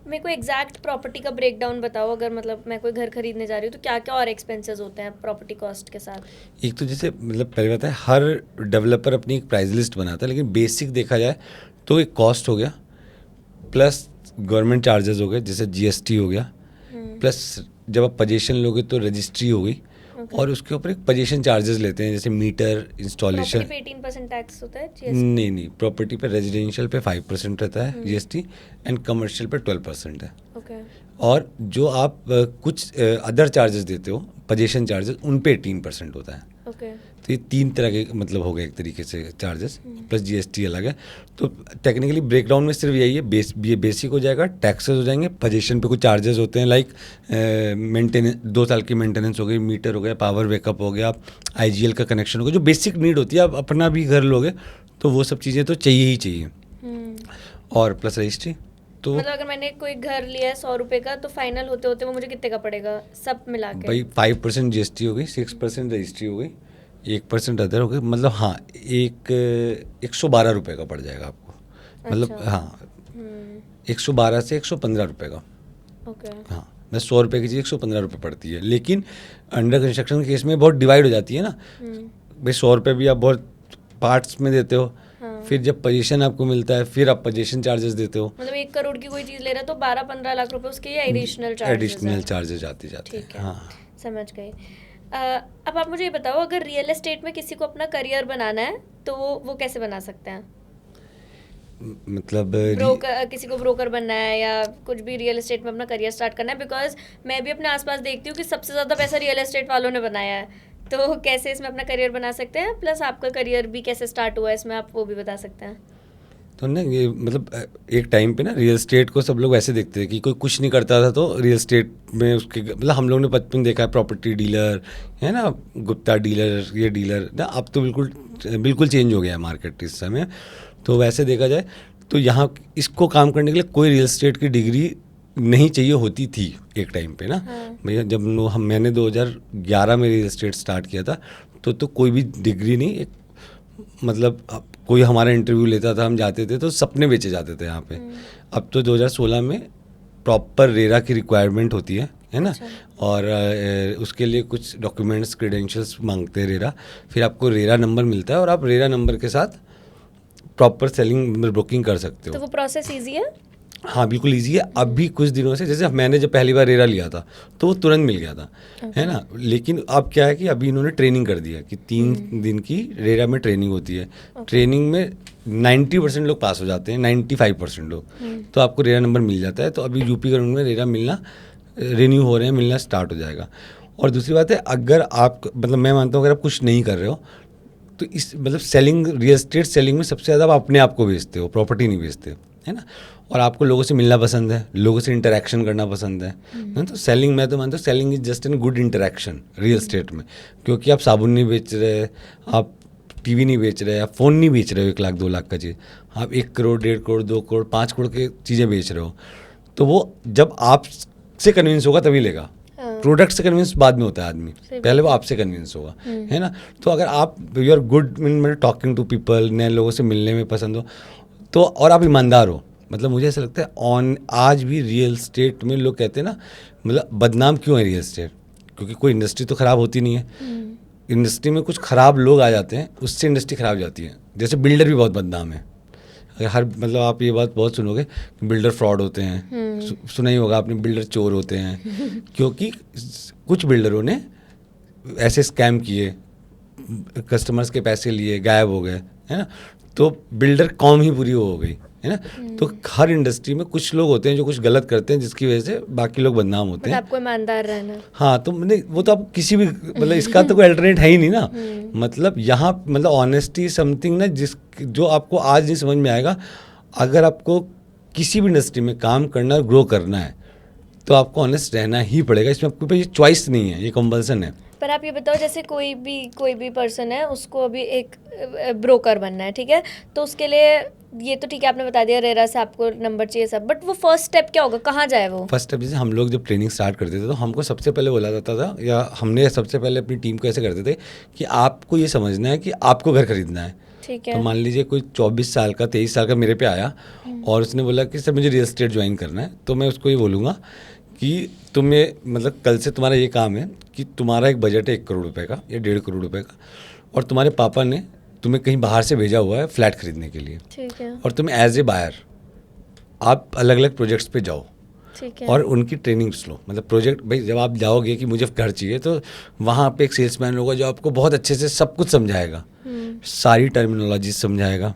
मेरे को एग्जैक्ट प्रॉपर्टी का ब्रेकडाउन बताओ, अगर मतलब मैं कोई घर खरीदने जा रही हूँ तो क्या क्या और एक्सपेंसेस होते हैं प्रॉपर्टी कॉस्ट के साथ? एक तो जैसे मतलब पहले बात है, हर डेवलपर अपनी एक प्राइस लिस्ट बनाता है, लेकिन बेसिक देखा जाए तो एक कॉस्ट हो गया, प्लस गवर्नमेंट चार्जेस हो गए, जैसे GST हो गया, प्लस जब आप पोजीशन लोगे तो रजिस्ट्री हो गई, और उसके ऊपर एक पोजीशन चार्जेस लेते हैं, जैसे मीटर इंस्टॉलेशन। प्रॉपर्टी पे 18% टैक्स होता है नहीं नहीं, प्रॉपर्टी पे रेजिडेंशियल पे 5% रहता है जीएसटी, एंड कमर्शियल पे 12% है। ओके। और जो आप कुछ अदर चार्जेस देते हो, पोजीशन चार्जेस, उन पे 18% होता है। ओके। तो ये 3 तरह के मतलब हो गए एक तरीके से चार्जेस, प्लस जीएसटी अलग है। तो टेक्निकली ब्रेकडाउन में सिर्फ यही है, ये बेसिक हो जाएगा, टैक्सेस हो जाएंगे, पोजीशन पे कुछ चार्जेस होते हैं, लाइक मेंटेनेंस, 2 साल की मेंटेनेंस हो गई, मीटर हो गया, पावर बैकअप हो गया, आईजीएल का कनेक्शन हो गया, जो बेसिक नीड होती है। आप अपना भी घर लोगे तो वो सब चीज़ें तो चाहिए ही चाहिए, और प्लस रजिस्ट्री। तो मतलब अगर मैंने कोई घर लिया है 100 रुपए का, तो फाइनल होते होते वो मुझे कितने का पड़ेगा सब मिला के? भाई 5% जीएसटी हो गई, 6% रजिस्ट्री हो गई, 1% अदर हो गई, मतलब हाँ 112 रुपये का पड़ जाएगा आपको। मतलब अच्छा। हाँ 112 से 115 रुपये का। ओके। हाँ, मैं 100 रुपये की चीज़ 115 रुपये पड़ती है। लेकिन अंडर कंस्ट्रक्शन केस में बहुत डिवाइड हो जाती है ना भाई, 100 रुपये भी आप बहुत पार्ट्स में देते हो। हाँ। फिर जब पोजीशन आपको मिलता है, फिर आप पोजीशन चार्जेस देते हो। मतलब 1 करोड़ की कोई चीज ले रहा है तो 12-15 लाख रुपए उसके ये एडिशनल एडिशनल चार्जेस आते जाते ठीक हैं। है, हाँ, समझ गई। अब आप मुझे ये बताओ, अगर रियल एस्टेट में किसी को अपना करियर बनाना है तो वो कैसे बना सकते हैं? मतलब ब्रोकर, किसी को ब्रोकर बनना है या कुछ भी रियल एस्टेट में अपना करियर स्टार्ट करना है, बिकॉज मैं भी अपने आसपास देखती हूँ कि सबसे ज़्यादा पैसा रियल एस्टेट वालों ने बनाया है। तो कैसे इसमें अपना करियर बना सकते हैं, प्लस आपका करियर भी कैसे स्टार्ट हुआ है इसमें, आप वो भी बता सकते हैं। तो ना ये मतलब एक टाइम पे ना रियल एस्टेट को सब लोग ऐसे देखते थे कि कोई कुछ नहीं करता था तो रियल एस्टेट में उसके, मतलब हम लोग ने बचपन देखा है प्रॉपर्टी डीलर है ना, गुप्ता डीलर, ये डीलर ना। अब तो बिल्कुल चेंज हो गया है मार्केट इस समय। तो वैसे देखा जाए तो यहाँ इसको काम करने के लिए कोई रियल एस्टेट की डिग्री नहीं चाहिए होती थी एक टाइम पे ना। भैया जब मैंने 2011 में रियल एस्टेट स्टार्ट किया था तो कोई भी डिग्री नहीं, एक मतलब कोई हमारा इंटरव्यू लेता था, हम जाते थे तो सपने बेचे जाते थे यहाँ पे। अब तो 2016 में प्रॉपर रेरा की रिक्वायरमेंट होती है ना। अच्छा। और उसके लिए कुछ डॉक्यूमेंट्स, क्रेडेंशियल्स मांगते हैं रेरा, फिर आपको रेरा नंबर मिलता है और आप रेरा नंबर के साथ प्रॉपर सेलिंग ब्रोकिंग कर सकते तो हो। वो प्रोसेस ईजी है? हाँ बिल्कुल ईजी है। अभी कुछ दिनों से, जैसे मैंने जब पहली बार रेरा लिया था तो वो तुरंत मिल गया था, है ना। लेकिन अब क्या है कि अभी इन्होंने ट्रेनिंग कर दिया कि 3 दिन की रेरा में ट्रेनिंग होती है। ट्रेनिंग में 90% लोग पास हो जाते हैं, 95% लोग, तो आपको रेरा नंबर मिल जाता है। तो अभी यूपी गवर्नमेंट में रेरा मिलना रिन्यू हो रहे हैं, मिलना स्टार्ट हो जाएगा। और दूसरी बात है, अगर आप मतलब मैं मानता हूँ अगर आप कुछ नहीं कर रहे हो तो इस मतलब सेलिंग, रियल एस्टेट सेलिंग में सबसे ज़्यादा आप अपने आप को बेचते हो, प्रॉपर्टी नहीं बेचते, है ना। और आपको लोगों से मिलना पसंद है, लोगों से इंटरेक्शन करना पसंद है तो सेलिंग, मैं तो मानता हूँ selling is just an good interaction real estate में। क्योंकि आप साबुन नहीं बेच रहे, आप टीवी नहीं बेच रहे, आप फ़ोन नहीं बेच रहे हो 1 लाख 2 लाख का चीज़, आप 1 करोड़ 1.5 करोड़ 2 करोड़ 5 करोड़ की चीज़ें बेच रहे हो। तो वो जब आपसे कन्विंस होगा तभी लेगा। प्रोडक्ट से कन्विंस बाद में होता है आदमी, पहले वो आपसे कन्विंस होगा, है ना। तो अगर आप you are good in talking to people, नए लोगों से मिलने में पसंद हो तो, और आप ईमानदार हो, मतलब मुझे ऐसा लगता है आज भी रियल एस्टेट में लोग कहते हैं ना, मतलब बदनाम क्यों है रियल एस्टेट, क्योंकि कोई इंडस्ट्री तो ख़राब होती नहीं है। इंडस्ट्री में कुछ ख़राब लोग आ जाते हैं, उससे इंडस्ट्री ख़राब हो जाती है। जैसे बिल्डर भी बहुत बदनाम है। मतलब आप ये बात बहुत सुनोगे कि बिल्डर फ्रॉड होते हैं, सुना ही होगा आपने, बिल्डर चोर होते हैं। क्योंकि कुछ बिल्डरों ने ऐसे स्कैम किए, कस्टमर्स के पैसे लिए, गायब हो गए, है ना। तो बिल्डर कौम ही पूरी हो गई, है ना। तो हर इंडस्ट्री में कुछ लोग होते हैं जो कुछ गलत करते हैं, जिसकी वजह से बाकी लोग बदनाम होते हैं। आपको ईमानदार रहना। हाँ, तो मैंने वो तो आप किसी भी मतलब इसका तो कोई अल्टरनेट है ही नहीं ना। मतलब यहाँ मतलब ऑनेस्टी समथिंग ना, जो आपको आज नहीं समझ में आएगा। अगर आपको किसी भी इंडस्ट्री में काम करना और ग्रो करना है तो आपको ऑनेस्ट रहना ही पड़ेगा। इसमें आपके पास ये चॉइस नहीं है, ये कंपल्सन है। पर आप ये बताओ, जैसे कोई भी पर्सन है, उसको अभी एक ब्रोकर बनना है, ठीक है, तो उसके लिए ये तो ठीक है आपने बता दिया रेरा से आपको नंबर चाहिए सब, बट वो फर्स्ट स्टेप क्या होगा, कहाँ जाए वो? फर्स्ट स्टेप जैसे हम लोग जब ट्रेनिंग स्टार्ट करते थे तो हमको सबसे पहले बोला जाता था, या हमने सबसे पहले अपनी टीम को ऐसे करते थे कि आपको ये समझना है कि आपको घर खरीदना है। ठीक है। तो मान लीजिए कोई 24 साल का 23 साल का मेरे पे आया और उसने बोला कि सर मुझे रियल एस्टेट ज्वाइन करना है, तो मैं उसको ये बोलूँगा कि तुम्हें मतलब कल से तुम्हारा ये काम है कि तुम्हारा एक बजट है 1 करोड़ रुपए का या 1.5 करोड़ रुपए का, और तुम्हारे पापा ने तुम्हें कहीं बाहर से भेजा हुआ है फ्लैट खरीदने के लिए, ठीक है। और तुम्हें एज ए बायर आप अलग अलग प्रोजेक्ट्स पे जाओ। ठीक है। और उनकी ट्रेनिंग लो। मतलब प्रोजेक्ट भाई जब आप जाओगे कि मुझे घर चाहिए, तो वहाँ पे एक सेल्समैन होगा जो आपको बहुत अच्छे से सब कुछ समझाएगा, सारी टर्मिनोलॉजी समझाएगा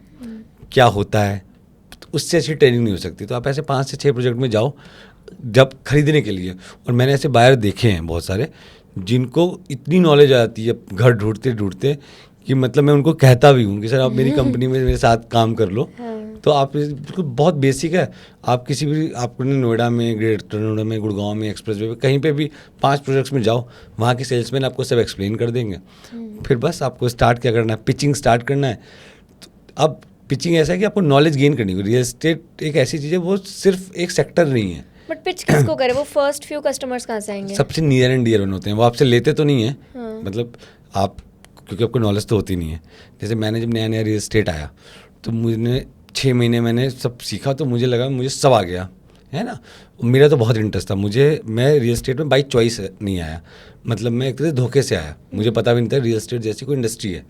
क्या होता है। तो उससे अच्छी ट्रेनिंग नहीं हो सकती। तो आप ऐसे 5 से 6 प्रोजेक्ट में जाओ जब खरीदने के लिए। और मैंने ऐसे बायर देखे हैं बहुत सारे जिनको इतनी नॉलेज आती है घर ढूंढते ढूंढते कि मतलब मैं उनको कहता भी हूँ कि सर आप मेरी कंपनी में मेरे साथ काम कर लो। तो आप बिल्कुल बहुत बेसिक है। आप किसी भी आपने नोएडा में, ग्रेटर नोएडा में, गुड़गांव में, एक्सप्रेसवे पे कहीं पे भी 5 प्रोजेक्ट्स में जाओ, वहाँ के सेल्समैन आपको सब एक्सप्लेन कर देंगे। फिर बस आपको स्टार्ट क्या करना है, पिचिंग स्टार्ट करना है। तो अब पिचिंग ऐसा है कि आपको नॉलेज गेन करनी है। रियल एस्टेट एक ऐसी चीज़ है, वो सिर्फ एक सेक्टर नहीं है। बट पिच किसको करे? वो फर्स्ट फ्यू कस्टमर्स कहाँ से आएंगे? सबसे नियर एंड डियर वन होते हैं, वो आपसे लेते तो नहीं है। मतलब आप, क्योंकि आपको नॉलेज तो होती नहीं है। जैसे मैंने जब नया नया रियल एस्टेट आया तो मुझे 6 महीने मैंने सब सीखा, तो मुझे लगा मुझे सब आ गया है ना। मेरा तो बहुत इंटरेस्ट था। मैं रियल एस्टेट में बाई चॉइस नहीं आया। मतलब मैं एक तरह से धोखे से आया। मुझे पता भी नहीं था रियल एस्टेट जैसी कोई इंडस्ट्री है।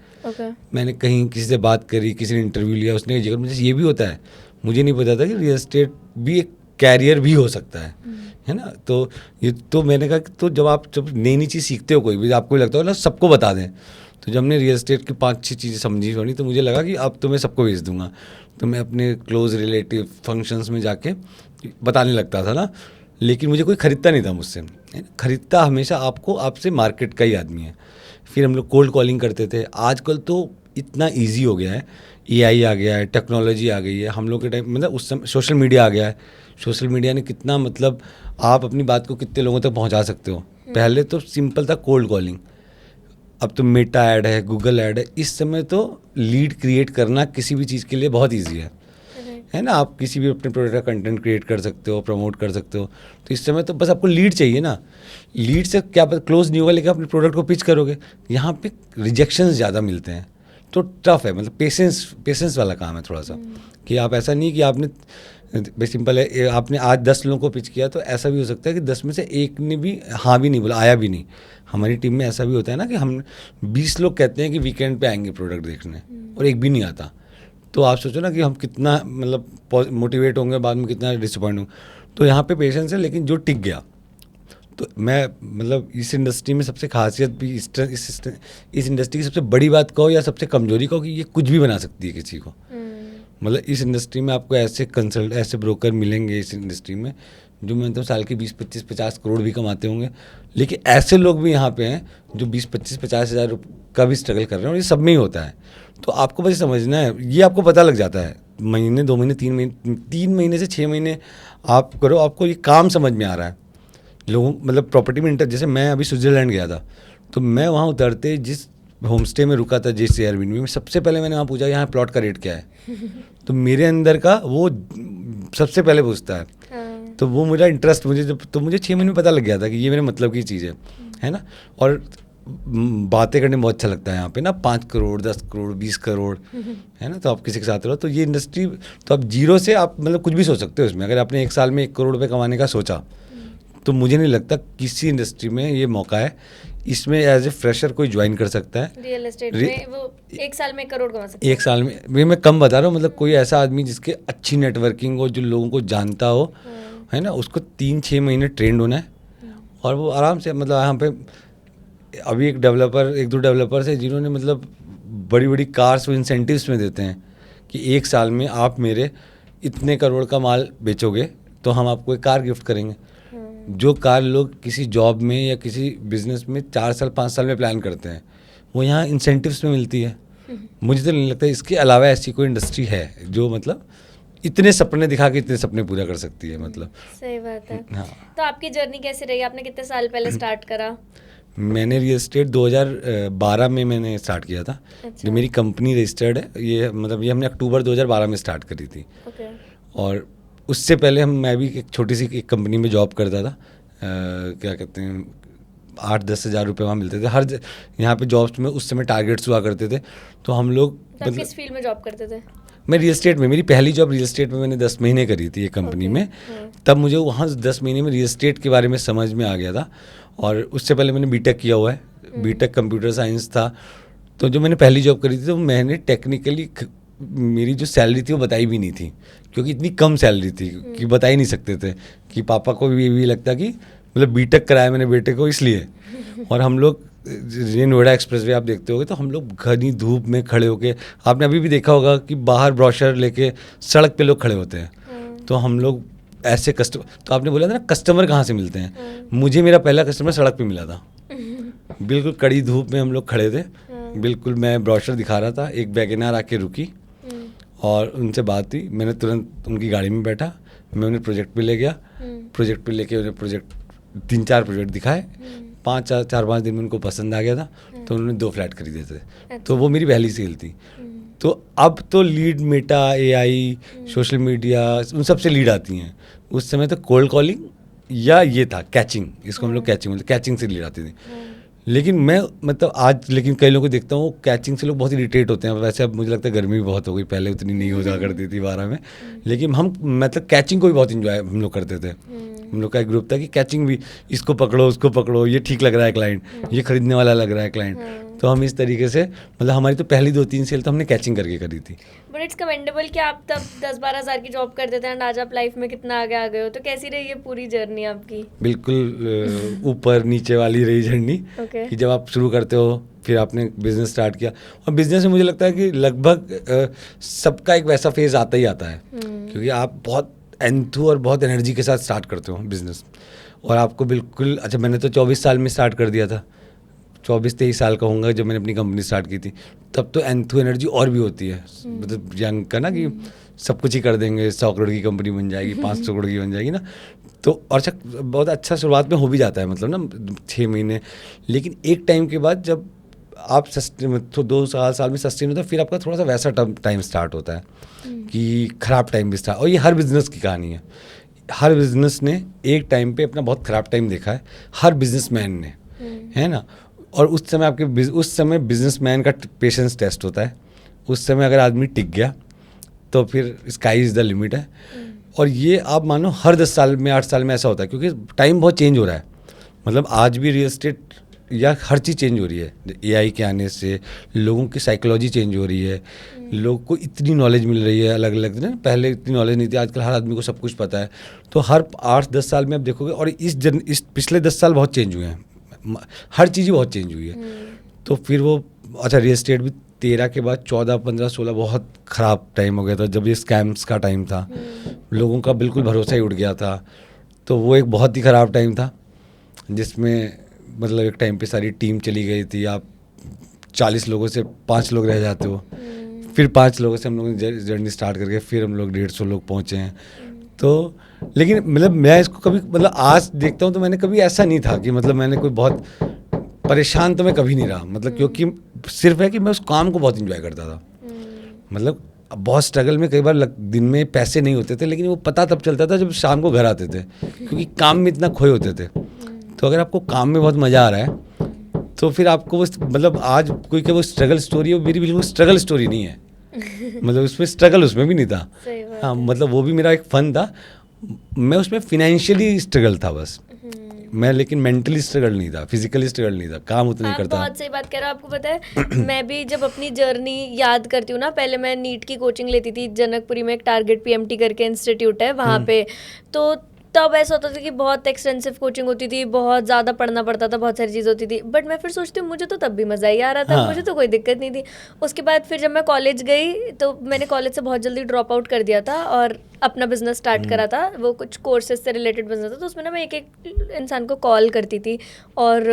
मैंने कहीं किसी से बात करी, किसी ने इंटरव्यू लिया, उसने कहा मुझे ये भी होता है। मुझे नहीं पता था कि रियल एस्टेट भी एक कैरियर भी हो सकता है ना। तो ये तो मैंने कहा कि तो जब नई नई चीज़ सीखते हो, कोई भी आपको लगता हो ना सबको बता दें। तो जब हमने रियल एस्टेट की 5-6 चीज़ें समझी थोड़ी, तो मुझे लगा कि अब तो मैं सबको भेज दूंगा। तो मैं अपने क्लोज रिलेटिव फंक्शंस में जाके बताने लगता था ना। लेकिन मुझे कोई ख़रीदता नहीं था मुझसे। ख़रीदता हमेशा आपसे मार्केट का ही आदमी है। फिर हम लोग कोल्ड कॉलिंग करते थे। आजकल तो इतना ईजी हो गया है, AI आ गया है, टेक्नोलॉजी आ गई है। हम लोग के टाइम मतलब उस समय सोशल मीडिया आ गया है। सोशल मीडिया ने कितना मतलब आप अपनी बात को कितने लोगों तक पहुंचा सकते हो। पहले तो सिंपल था कोल्ड कॉलिंग, अब तो मेटा ऐड है, गूगल ऐड है। इस समय तो लीड क्रिएट करना किसी भी चीज़ के लिए बहुत ईजी है ना। आप किसी भी अपने प्रोडक्ट का कंटेंट क्रिएट कर सकते हो, प्रमोट कर सकते हो। तो इस समय तो बस आपको लीड चाहिए ना। लीड से क्या क्लोज नहीं होगा, लेकिन अपने प्रोडक्ट को पिच करोगे। यहाँ पे रिजेक्शन ज़्यादा मिलते हैं तो टफ है। मतलब पेशेंस वाला काम है थोड़ा सा। कि आप ऐसा नहीं कि आपने सिंपल है, आपने आज 10 लोगों को पिच किया, तो ऐसा भी हो सकता है कि 10 में से एक ने भी हाँ भी नहीं बोला, आया भी नहीं। हमारी टीम में ऐसा भी होता है ना कि हम 20 लोग कहते हैं कि वीकेंड पे आएंगे प्रोडक्ट देखने, और एक भी नहीं आता। तो आप सोचो ना कि हम कितना मतलब मोटिवेट होंगे, बाद में कितना डिसअपॉइंट होंगे। तो यहाँ पे पेशेंस है, लेकिन जो टिक गया। तो मैं मतलब इस इंडस्ट्री में सबसे खासियत भी इस इंडस्ट्री की सबसे बड़ी बात कहो या सबसे कमजोरी कहो कि ये कुछ भी बना सकती है किसी को। मतलब इस इंडस्ट्री में आपको ऐसे ब्रोकर मिलेंगे इस इंडस्ट्री में जो मैं तो साल के 20-25-50 करोड़ भी कमाते होंगे। लेकिन ऐसे लोग भी यहाँ पे हैं जो 20-25-50 हज़ार का भी स्ट्रगल कर रहे हैं, और ये सब में ही होता है। तो आपको बस समझना है, ये आपको पता लग जाता है महीने 2 महीने 3 महीने से 6 महीने आप करो, आपको ये काम समझ में आ रहा है। लोगों मतलब प्रॉपर्टी में जैसे मैं अभी स्विट्ज़रलैंड गया था, तो मैं वहाँ उतरते जिस होम स्टे में रुका था, जिस एयरबीएनबी में, सबसे पहले मैंने वहाँ पूछा यहाँ प्लॉट का रेट क्या है। तो मेरे अंदर का वो सबसे पहले पूछता है। तो वो मेरा इंटरेस्ट मुझे 6 महीने में पता लग गया था कि ये मेरे मतलब की चीज़ है ना। और बातें करने में बहुत अच्छा लगता है यहाँ पे ना। 5 करोड़ 10 करोड़ 20 करोड़ है ना। तो आप किसी के साथ रहो तो ये इंडस्ट्री, तो आप जीरो से आप मतलब कुछ भी सोच सकते हो इसमें। अगर आपने 1 साल में 1 करोड़ रुपये कमाने का सोचा, तो मुझे नहीं लगता किसी इंडस्ट्री में ये मौका है। इसमें एज ए फ्रेशर कोई ज्वाइन कर सकता है। रियल एस्टेट में वो 1 साल में 1 करोड़ कमा सकता है। 1 साल में मैं कम बता रहा हूँ। मतलब कोई ऐसा आदमी जिसके अच्छी नेटवर्किंग हो, जो लोगों को जानता हो, है ना, उसको 3-6 महीने ट्रेंड होना है, और वो आराम से मतलब यहाँ पे अभी एक दो डेवलपर्स है जिन्होंने मतलब बड़ी बड़ी कार्स वो इंसेंटिव्स में देते हैं कि 1 साल में आप मेरे इतने करोड़ का माल बेचोगे तो हम आपको एक कार गिफ्ट करेंगे। जो कार लोग किसी जॉब में या किसी बिजनेस में 4 साल 5 साल में प्लान करते हैं, वो यहाँ इंसेंटिव्स में मिलती है। मुझे तो नहीं लगता इसके अलावा ऐसी कोई इंडस्ट्री है जो मतलब इतने सपने दिखा के इतने सपने पूरा कर सकती है। मतलब सही बात है। हाँ। तो आपकी जर्नी कैसी रही? आपने कितने साल पहले स्टार्ट करा? मैंने रियल एस्टेट 2012 में मैंने स्टार्ट किया था। अच्छा। जो मेरी कंपनी रजिस्टर्ड है, ये मतलब ये हमने अक्टूबर 2012 में स्टार्ट करी थी। ओके। और उससे पहले मैं भी एक छोटी सी एक कंपनी में जॉब करता था। क्या कहते हैं, 8-10 हज़ार रुपये वहाँ मिलते थे यहाँ पे जॉब्स में। उस समय टारगेट्स हुआ करते थे, तो हम लोग मतलब किस फील्ड में जॉब करते थे? मैं रियल एस्टेट में, मेरी पहली जॉब रियल एस्टेट में मैंने 10 महीने करी थी एक कंपनी में। तब मुझे वहाँ 10 महीने में रियल एस्टेट के बारे में समझ में आ गया था। और उससे पहले मैंने बीटेक किया हुआ है। बीटेक कंप्यूटर साइंस था। तो जो मैंने पहली जॉब करी थी, तो मैंने टेक्निकली मेरी जो सैलरी थी वो बताई भी नहीं थी, क्योंकि इतनी कम सैलरी थी कि बता ही नहीं सकते थे। कि पापा को भी ये लगता कि मतलब बीटेक कराया मैंने बेटे को इसलिए। और हम लोग ये नोएडा एक्सप्रेस वे आप देखते होगे तो हम लोग घनी धूप में खड़े होके, आपने अभी भी देखा होगा कि बाहर ब्रोशर लेके सड़क पे लोग खड़े होते हैं। तो हम लोग ऐसे कस्टमर, तो आपने बोला था ना कस्टमर कहाँ से मिलते हैं, मुझे मेरा पहला कस्टमर सड़क पे मिला था। बिल्कुल कड़ी धूप में हम लोग खड़े थे, बिल्कुल मैं ब्रोशर दिखा रहा था, एक वैगनआर आके रुकी और उनसे बात हुई। मैंने तुरंत उनकी गाड़ी में बैठा, मैं उन्हें प्रोजेक्ट पे ले गया। प्रोजेक्ट पे लेके उन्हें प्रोजेक्ट 3-4 प्रोजेक्ट दिखाए। 4-5 दिन में उनको पसंद आ गया था, तो उन्होंने 2 फ्लैट खरीदे थे। तो वो मेरी पहली सेल थी। तो अब तो lead Meta, AI, social media, उन सब से लीड आती हैं। उस समय तो कोल्ड कॉलिंग या ये था कैचिंग, इसको हम लोग कैचिंग बोलते, कैचिंग से लीड आती थी। लेकिन मैं मतलब आज लेकिन कई लोगों को देखता हूँ कैचिंग से लोग बहुत इरिटेट होते हैं। वैसे अब मुझे लगता है गर्मी भी बहुत हो गई, पहले उतनी नहीं हो जा करती थी 12 में। लेकिन हम मतलब कैचिंग को भी बहुत इंजॉय हम लोग करते थे। हम लोग का एक ग्रुप था कि कैचिंग भी, इसको पकड़ो उसको पकड़ो, ये ठीक लग रहा है क्लाइंट, ये खरीदने वाला लग रहा है क्लाइंट। तो हम इस तरीके से मतलब हमारी तो पहली 2-3 सेल तो हमने कैचिंग करके करी थी। बट इट्स कमेंडेबल कि आप तब 10-12 हज़ार की जॉब करते थे एंड आज आप लाइफ में कितना आगे आ गए हो। तो कैसी रही ये पूरी जर्नी आपकी? बिल्कुल ऊपर नीचे वाली रही जर्नी। कि जब आप शुरू करते हो, फिर आपने बिजनेस स्टार्ट किया, और बिजनेस में मुझे लगता है कि लगभग सबका एक वैसा फेज आता ही आता है। क्योंकि आप बहुत एंथू और बहुत एनर्जी के साथ स्टार्ट करते हो बिजनेस, और आपको बिल्कुल, अच्छा मैंने तो 24 साल में स्टार्ट कर दिया था, 24-23 साल का होऊंगा जब मैंने अपनी कंपनी स्टार्ट की थी। तब तो एंथू एनर्जी और भी होती है, मतलब यंग का ना, कि सब कुछ ही कर देंगे, 100 करोड़ की कंपनी बन जाएगी, 500 करोड़ की बन जाएगी ना। तो और अच्छा बहुत अच्छा शुरुआत में हो भी जाता है, मतलब ना 6 महीने। लेकिन एक टाइम के बाद जब आप तो 2 साल में सस्टेन होता है, फिर आपका थोड़ा सा वैसा टाइम स्टार्ट होता है कि ख़राब टाइम भी स्टार्ट। और ये हर बिजनेस की कहानी है, हर बिजनेस ने एक टाइम पे अपना बहुत ख़राब टाइम देखा है, हर बिजनेसमैन ने, है ना। और उस समय बिजनेसमैन का पेशेंस टेस्ट होता है। उस समय अगर आदमी टिक गया तो फिर स्काई इज़ द लिमिट है। और ये आप मानो हर 10 साल में 8 साल में ऐसा होता है, क्योंकि टाइम बहुत चेंज हो रहा है। मतलब आज भी रियल एस्टेट या हर चीज़ चेंज हो रही है। AI के आने से लोगों की साइकोलॉजी चेंज हो रही है, लोगों को इतनी नॉलेज मिल रही है अलग अलग ना। पहले इतनी नॉलेज नहीं थी, आजकल हर आदमी को सब कुछ पता है। तो हर 8-10 साल में आप देखोगे, और इस पिछले 10 साल बहुत चेंज हुए हैं, हर चीज़ ही बहुत चेंज हुई है। तो फिर वो अच्छा रियल एस्टेट भी 13 के बाद 14, 15, 16 बहुत ख़राब टाइम हो गया था, जब ये स्कैम्स का टाइम था, लोगों का बिल्कुल भरोसा ही उठ गया था। तो वो एक बहुत ही ख़राब टाइम था, जिसमें मतलब एक टाइम पे सारी टीम चली गई थी। आप 40 लोगों से 5 लोग रह जाते हो, फिर 5 लोगों से हम लोगों ने जर्नी स्टार्ट करके फिर हम लोग 150 लोग पहुँचे हैं। तो लेकिन मतलब मैं इसको कभी मतलब आज देखता हूँ तो मैंने कभी ऐसा नहीं था कि मतलब मैंने कोई बहुत परेशान तो मैं कभी नहीं रहा, मतलब क्योंकि सिर्फ है कि मैं उस काम को बहुत इंजॉय करता था। मतलब बहुत स्ट्रगल में कई बार दिन में पैसे नहीं होते थे, लेकिन वो पता तब चलता था जब शाम को घर आते थे, क्योंकि काम में इतना खोए होते थे। तो अगर आपको काम में बहुत मज़ा आ रहा है तो फिर आपको वो मतलब आज कोई क्या वो स्ट्रगल स्टोरी है, मेरी बिल्कुल स्ट्रगल स्टोरी नहीं है। मतलब उसमें स्ट्रगल उसमें भी नहीं था। हाँ, मतलब वो भी मेरा एक फन था। मैं उसमें फिनेंशियली स्ट्रगल था बस मैं, लेकिन मेंटली स्ट्रगल नहीं था, फिजिकली स्ट्रगल नहीं था, काम उतना ही करता। बहुत सही बात कह रहा हूँ। आपको पता है मैं भी जब अपनी जर्नी याद करती हूँ ना, पहले मैं नीट की कोचिंग लेती थी जनकपुरी में, एक टारगेट PMT करके इंस्टीट्यूट है वहाँ पे। तो तब ऐसा होता था कि बहुत एक्सटेंसिव कोचिंग होती थी, बहुत ज़्यादा पढ़ना पड़ता था, बहुत सारी चीज़ होती थी। बट मैं फिर सोचती हूँ मुझे तो तब भी मज़ा ही आ रहा था। हाँ। मुझे तो कोई दिक्कत नहीं थी। उसके बाद फिर जब मैं कॉलेज गई तो मैंने कॉलेज से बहुत जल्दी ड्रॉप आउट कर दिया था और अपना बिजनेस स्टार्ट करा था। वो कुछ कोर्सेज से रिलेटेड बिजनेस था, तो उसमें ना मैं एक एक इंसान को कॉल करती थी। और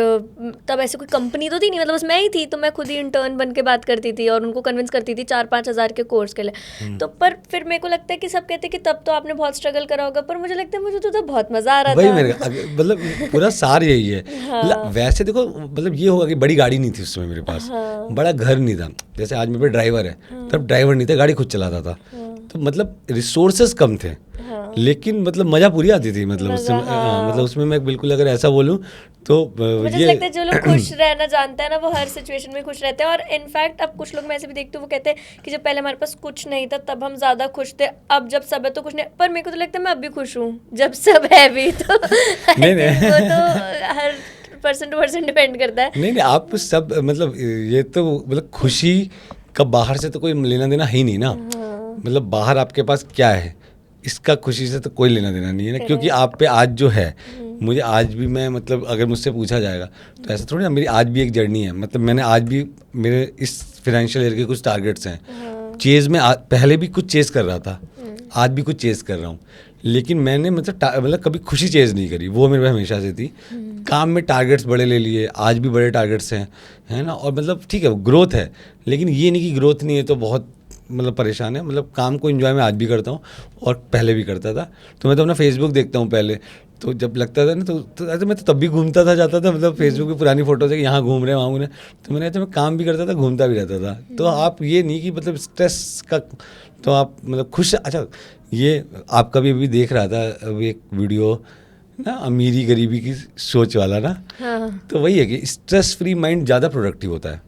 तब ऐसे कोई कंपनी तो थी नहीं, मतलब बस मैं ही थी। तो मैं खुद ही इंटर्न बन के बात करती थी और उनको कन्विंस करती थी 4-5 हज़ार के कोर्स के लिए। तो पर फिर मेरे को लगता है कि सब कहते हैं कि तब तो आपने बहुत स्ट्रगल करा होगा, पर मुझे लगता है मुझे तो तब बहुत मज़ा आ रहा था। मेरे मतलब पूरा सार यही है। हाँ। वैसे देखो मतलब ये होगा कि बड़ी गाड़ी नहीं थी उस समय मेरे पास। हाँ। बड़ा घर नहीं था, जैसे आज मेरे पे ड्राइवर है। हाँ। तब ड्राइवर नहीं था, गाड़ी खुद चलाता था। हाँ। तो मतलब रिसोर्सेज कम थे। हाँ। लेकिन मतलब मज़ा पूरी आती थी, मतलब उसमें। हाँ। मतलब उसमें मैं बिल्कुल अगर ऐसा बोलूँ तो मुझे लगता है जो लोग खुश रहना जानता है ना, वो हर सिचुएशन में खुश रहते हैं। और इनफैक्ट अब कुछ लोग मैं ऐसे भी देखती हूँ, वो कहते हैं कि जब पहले हमारे पास कुछ नहीं था तब हम ज़्यादा खुश थे, अब जब सब है तो कुछ नहीं। पर मेरे को तो लगता है मैं अब भी खुश हूँ जब सब है भी। तो नहीं वो तो हर पर्सन टू पर्सन डिपेंड करता है। नहीं आप सब मतलब ये तो मतलब खुशी कब बाहर से तो कोई लेना देना है ही नहीं ना, मतलब बाहर आपके पास क्या है इसका खुशी से तो कोई लेना देना नहीं है ना, क्योंकि आप पे आज जो है, मुझे आज भी मैं मतलब अगर मुझसे पूछा जाएगा तो ऐसा थोड़ी ना, मेरी आज भी एक जर्नी है, मतलब मैंने आज भी मेरे इस फाइनेंशियल ईयर के कुछ टारगेट्स हैं, चेज़ में पहले भी कुछ चेज़ कर रहा था, आज भी कुछ चेज़ कर रहा हूँ, लेकिन मैंने मतलब कभी खुशी चेज़ नहीं करी, वो मेरे में हमेशा से थी। काम में टारगेट्स बड़े ले लिए, आज भी बड़े टारगेट्स हैं, है ना, और मतलब ठीक है ग्रोथ है, लेकिन ये नहीं कि ग्रोथ नहीं है तो बहुत मतलब परेशान है, मतलब काम को एंजॉय मैं आज भी करता हूँ और पहले भी करता था। तो मैं तो अपना फेसबुक देखता हूँ पहले, तो जब लगता था ना तो ऐसे मैं तो तब भी घूमता था जाता था, मतलब फेसबुक पे पुरानी फोटोज है कि यहाँ घूम रहे हैं वहाँ घूम रहे हैं, तो मैंने मैं काम भी करता था घूमता भी रहता था। तो आप ये नहीं कि मतलब स्ट्रेस का, तो आप मतलब खुश, अच्छा ये आपका भी अभी देख रहा था अभी एक वीडियो ना, अमीरी गरीबी की सोच वाला ना, तो वही है कि स्ट्रेस फ्री माइंड ज़्यादा प्रोडक्टिव होता है।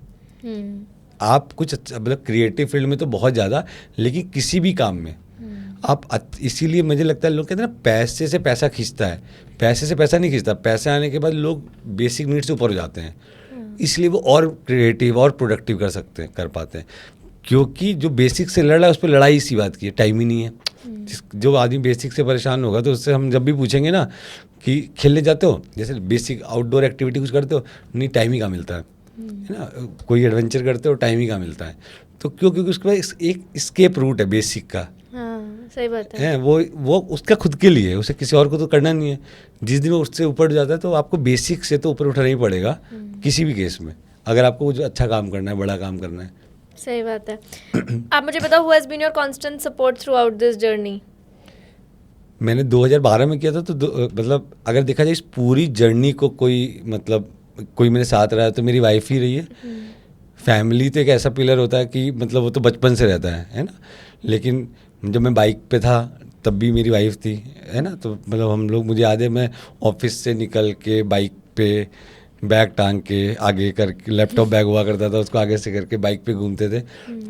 आप कुछ अच्छा मतलब क्रिएटिव फील्ड में तो बहुत ज़्यादा, लेकिन किसी भी काम में आप इसीलिए मुझे लगता है लोग कहते हैं ना पैसे से पैसा खींचता है, पैसे से पैसा नहीं खींचता, पैसे आने के बाद लोग बेसिक नीड्स से ऊपर हो जाते हैं, इसलिए वो और क्रिएटिव और प्रोडक्टिव कर पाते हैं, क्योंकि जो बेसिक से लड़ रहा है उस पर लड़ाई इसी बात की है, टाइम ही नहीं है। जो आदमी बेसिक से परेशान होगा तो उससे हम जब भी पूछेंगे ना कि खेलने जाते हो, जैसे बेसिक आउटडोर एक्टिविटी कुछ करते हो, नहीं टाइम ही कहाँ मिलता है ना, कोई एडवेंचर करते हो टाइम ही कहाँ मिलता है, तो क्योंकि उसके पास एक स्केप रूट है बेसिक का। सही बात है, वो उसका खुद के लिए, उसे किसी और को तो करना नहीं है। जिस दिन वो उससे ऊपर जाता है तो आपको बेसिक से तो ऊपर उठना ही पड़ेगा किसी भी केस में, अगर आपको कुछ अच्छा काम करना है, बड़ा काम करना है। सही बात है। आप मुझे बताओ, who has been your constant support throughout this journey? मैंने 2012 में किया था, तो मतलब अगर देखा जाए इस पूरी जर्नी को कोई मेरे साथ रहा है तो मेरी वाइफ ही रही है। फैमिली तो एक ऐसा पिलर होता है कि मतलब वो तो बचपन से रहता है ना, लेकिन जब मैं बाइक पे था तब भी मेरी वाइफ थी, है ना, तो मतलब हम लोग, मुझे याद है मैं ऑफिस से निकल के बाइक पे बैग टांग के आगे करके, लैपटॉप बैग हुआ करता था उसको आगे से करके बाइक पे घूमते थे।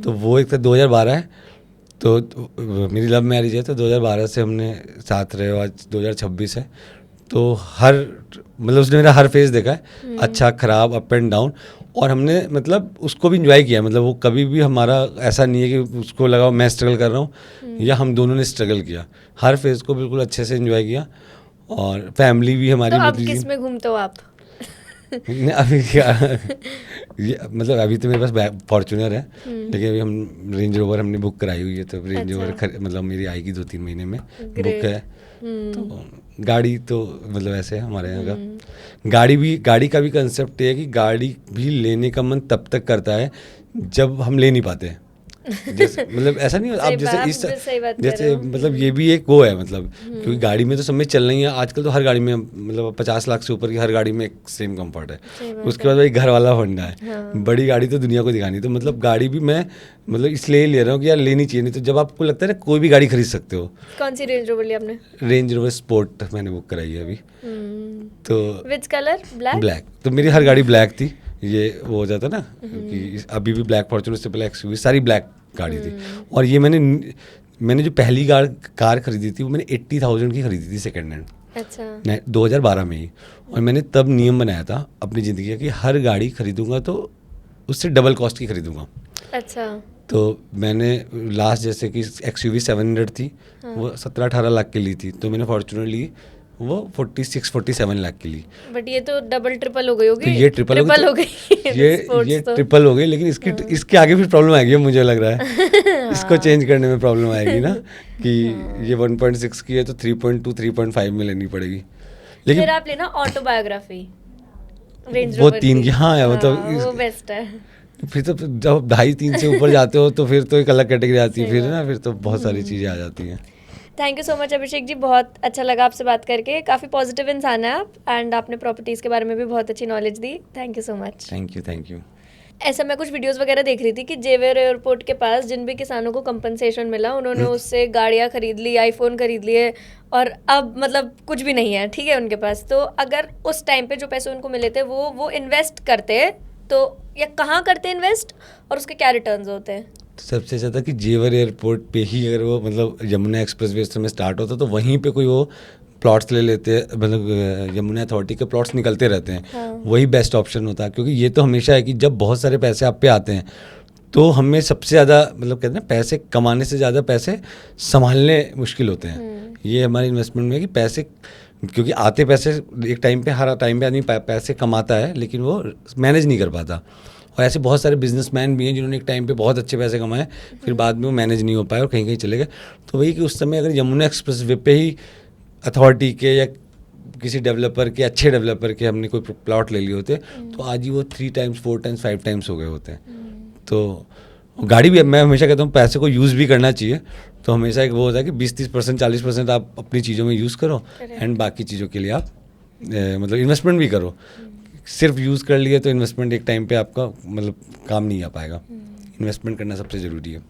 तो वो एक था 2012 है, तो मेरी लव मैरिज है, तो 2012 से हमने साथ रहे, आज 2026 है, तो मतलब उसने मेरा हर फेज देखा है, अच्छा खराब अप एंड डाउन, और हमने मतलब उसको भी इंजॉय किया, मतलब वो कभी भी हमारा ऐसा नहीं है कि उसको लगा मैं स्ट्रगल कर रहा हूँ, या हम दोनों ने स्ट्रगल किया, हर फेज को बिल्कुल अच्छे से इंजॉय किया। और फैमिली भी हमारी, तो अब किस में घूमते हो आप? अभी क्या मतलब अभी तो मेरे पास फॉर्च्यूनर है, लेकिन अभी हम रेंज रोवर हमने बुक कराई हुई है, तो रेंज रोवर मतलब मेरी आएगी 2-3 महीने में, बुक है। तो गाड़ी तो मतलब ऐसे है हमारे यहाँ का, गाड़ी का भी कंसेप्ट है कि गाड़ी भी लेने का मन तब तक करता है जब हम ले नहीं पाते, जैसे मतलब ऐसा नहीं आप जैसे मतलब ये भी एक वो है, मतलब क्योंकि गाड़ी में तो सब में चल रही है आजकल, तो हर गाड़ी में मतलब 50 लाख से ऊपर की हर गाड़ी में एक सेम कंफर्ट है। उसके बाद भाई घर वाला होंडा है, बड़ी गाड़ी तो दुनिया को दिखानी, तो मतलब गाड़ी भी मैं मतलब इसलिए ले रहा हूँ कि यार लेनी चाहिए, नहीं तो जब आपको लगता है ना कोई भी गाड़ी खरीद सकते हो। कौन सी रेंज रोवर ली आपने? रेंज रोवर स्पोर्ट मैंने बुक कराई है अभी। तो विच कलर? ब्लैक। तो मेरी हर गाड़ी ब्लैक थी, ये वो हो जाता ना कि अभी भी ब्लैक फॉर्च्यूनर से पहले एक्सयूवी सारी ब्लैक गाड़ी थी। और ये मैंने जो पहली कार खरीदी थी वो मैंने 80,000 की खरीदी थी सेकेंड हैंड। अच्छा। 2012 में ही। और मैंने तब नियम बनाया था अपनी ज़िंदगी का कि हर गाड़ी खरीदूंगा तो उससे डबल कॉस्ट की खरीदूंगा। अच्छा। तो मैंने लास्ट जैसे कि एक्सयूवी 700 थी, वो 17-18 लाख की ली थी, तो मैंने फॉर्च्यूनर ली वो 46-47 लाख की ली। बट ये तो डबल ट्रिपल हो गई होगी। तो ये ट्रिपल हो गई ये ट्रिपल हो गई, लेकिन इसके आगे फिर प्रॉब्लम आएगी मुझे लग रहा है। इसको चेंज करने में प्रॉब्लम आएगी ना कि ये 1.6 की है तो 3.2 3.5 में लेनी पड़ेगी। लेकिन फिर आप लेना ऑटोबायोग्राफी रेंज रोवर, वो 3 की, हाँ है मतलब वो बेस्ट है। फिर तो जब 2.5-3 से ऊपर जाते हो तो फिर तो एक अलग कैटेगरी आती है, फिर ना फिर तो बहुत सारी चीज़ें आ जाती हैं। Thank you so much Abhishek ji, बहुत अच्छा लगा आपसे बात करके, काफ़ी पॉजिटिव इंसान है आप, एंड आपने प्रॉपर्टीज़ के बारे में भी बहुत अच्छी knowledge the. Thank you so much. Thank you. ऐसा मैं कुछ वीडियोस वगैरह देख रही थी कि जेवियर एयरपोर्ट के पास जिन भी किसानों को कंपनसेशन मिला उन्होंने उससे गाड़ियाँ खरीद ली, आईफोन खरीद लिए, और अब मतलब कुछ भी नहीं है, ठीक है उनके पास। तो अगर उस टाइम पे जो पैसे उनको मिले थे वो इन्वेस्ट करते तो या कहाँ करते इन्वेस्ट, और उसके क्या रिटर्न्स होते हैं? सबसे ज़्यादा कि जेवर एयरपोर्ट पे ही अगर वो मतलब यमुना एक्सप्रेसवे में स्टार्ट होता तो वहीं पे कोई वो प्लॉट्स ले लेते, मतलब यमुना अथॉरिटी के प्लॉट्स निकलते रहते हैं। हाँ। वही बेस्ट ऑप्शन होता है, क्योंकि ये तो हमेशा है कि जब बहुत सारे पैसे आप पे आते हैं तो हमें सबसे ज़्यादा मतलब कहते हैं ना, पैसे कमाने से ज़्यादा पैसे संभालने मुश्किल होते हैं। ये हमारी इन्वेस्टमेंट में है कि पैसे, क्योंकि आते पैसे एक टाइम पे, हर टाइम पे आदमी पैसे कमाता है लेकिन वो मैनेज नहीं कर पाता। और ऐसे बहुत सारे बिजनेसमैन भी हैं जिन्होंने एक टाइम पे बहुत अच्छे पैसे कमाए, फिर बाद में वो मैनेज नहीं हो पाए और कहीं कहीं चले गए। तो वही कि उस समय अगर यमुना एक्सप्रेस वे पे ही अथॉरिटी के या किसी डेवलपर के, अच्छे डेवलपर के हमने कोई प्लॉट ले लिए होते तो आज ही वो 3 टाइम्स 4 टाइम्स 5 टाइम्स हो गए होते हैं। तो गाड़ी भी, मैं हमेशा कहता हूँ पैसे को यूज़ भी करना चाहिए। तो हमेशा एक वो होता है कि 20-30% 40% आप अपनी चीज़ों में यूज़ करो एंड बाकी चीज़ों के लिए आप मतलब इन्वेस्टमेंट भी करो। सिर्फ यूज़ कर लिए तो इन्वेस्टमेंट एक टाइम पे आपका मतलब काम नहीं आ पाएगा। इन्वेस्टमेंट करना सबसे ज़रूरी है।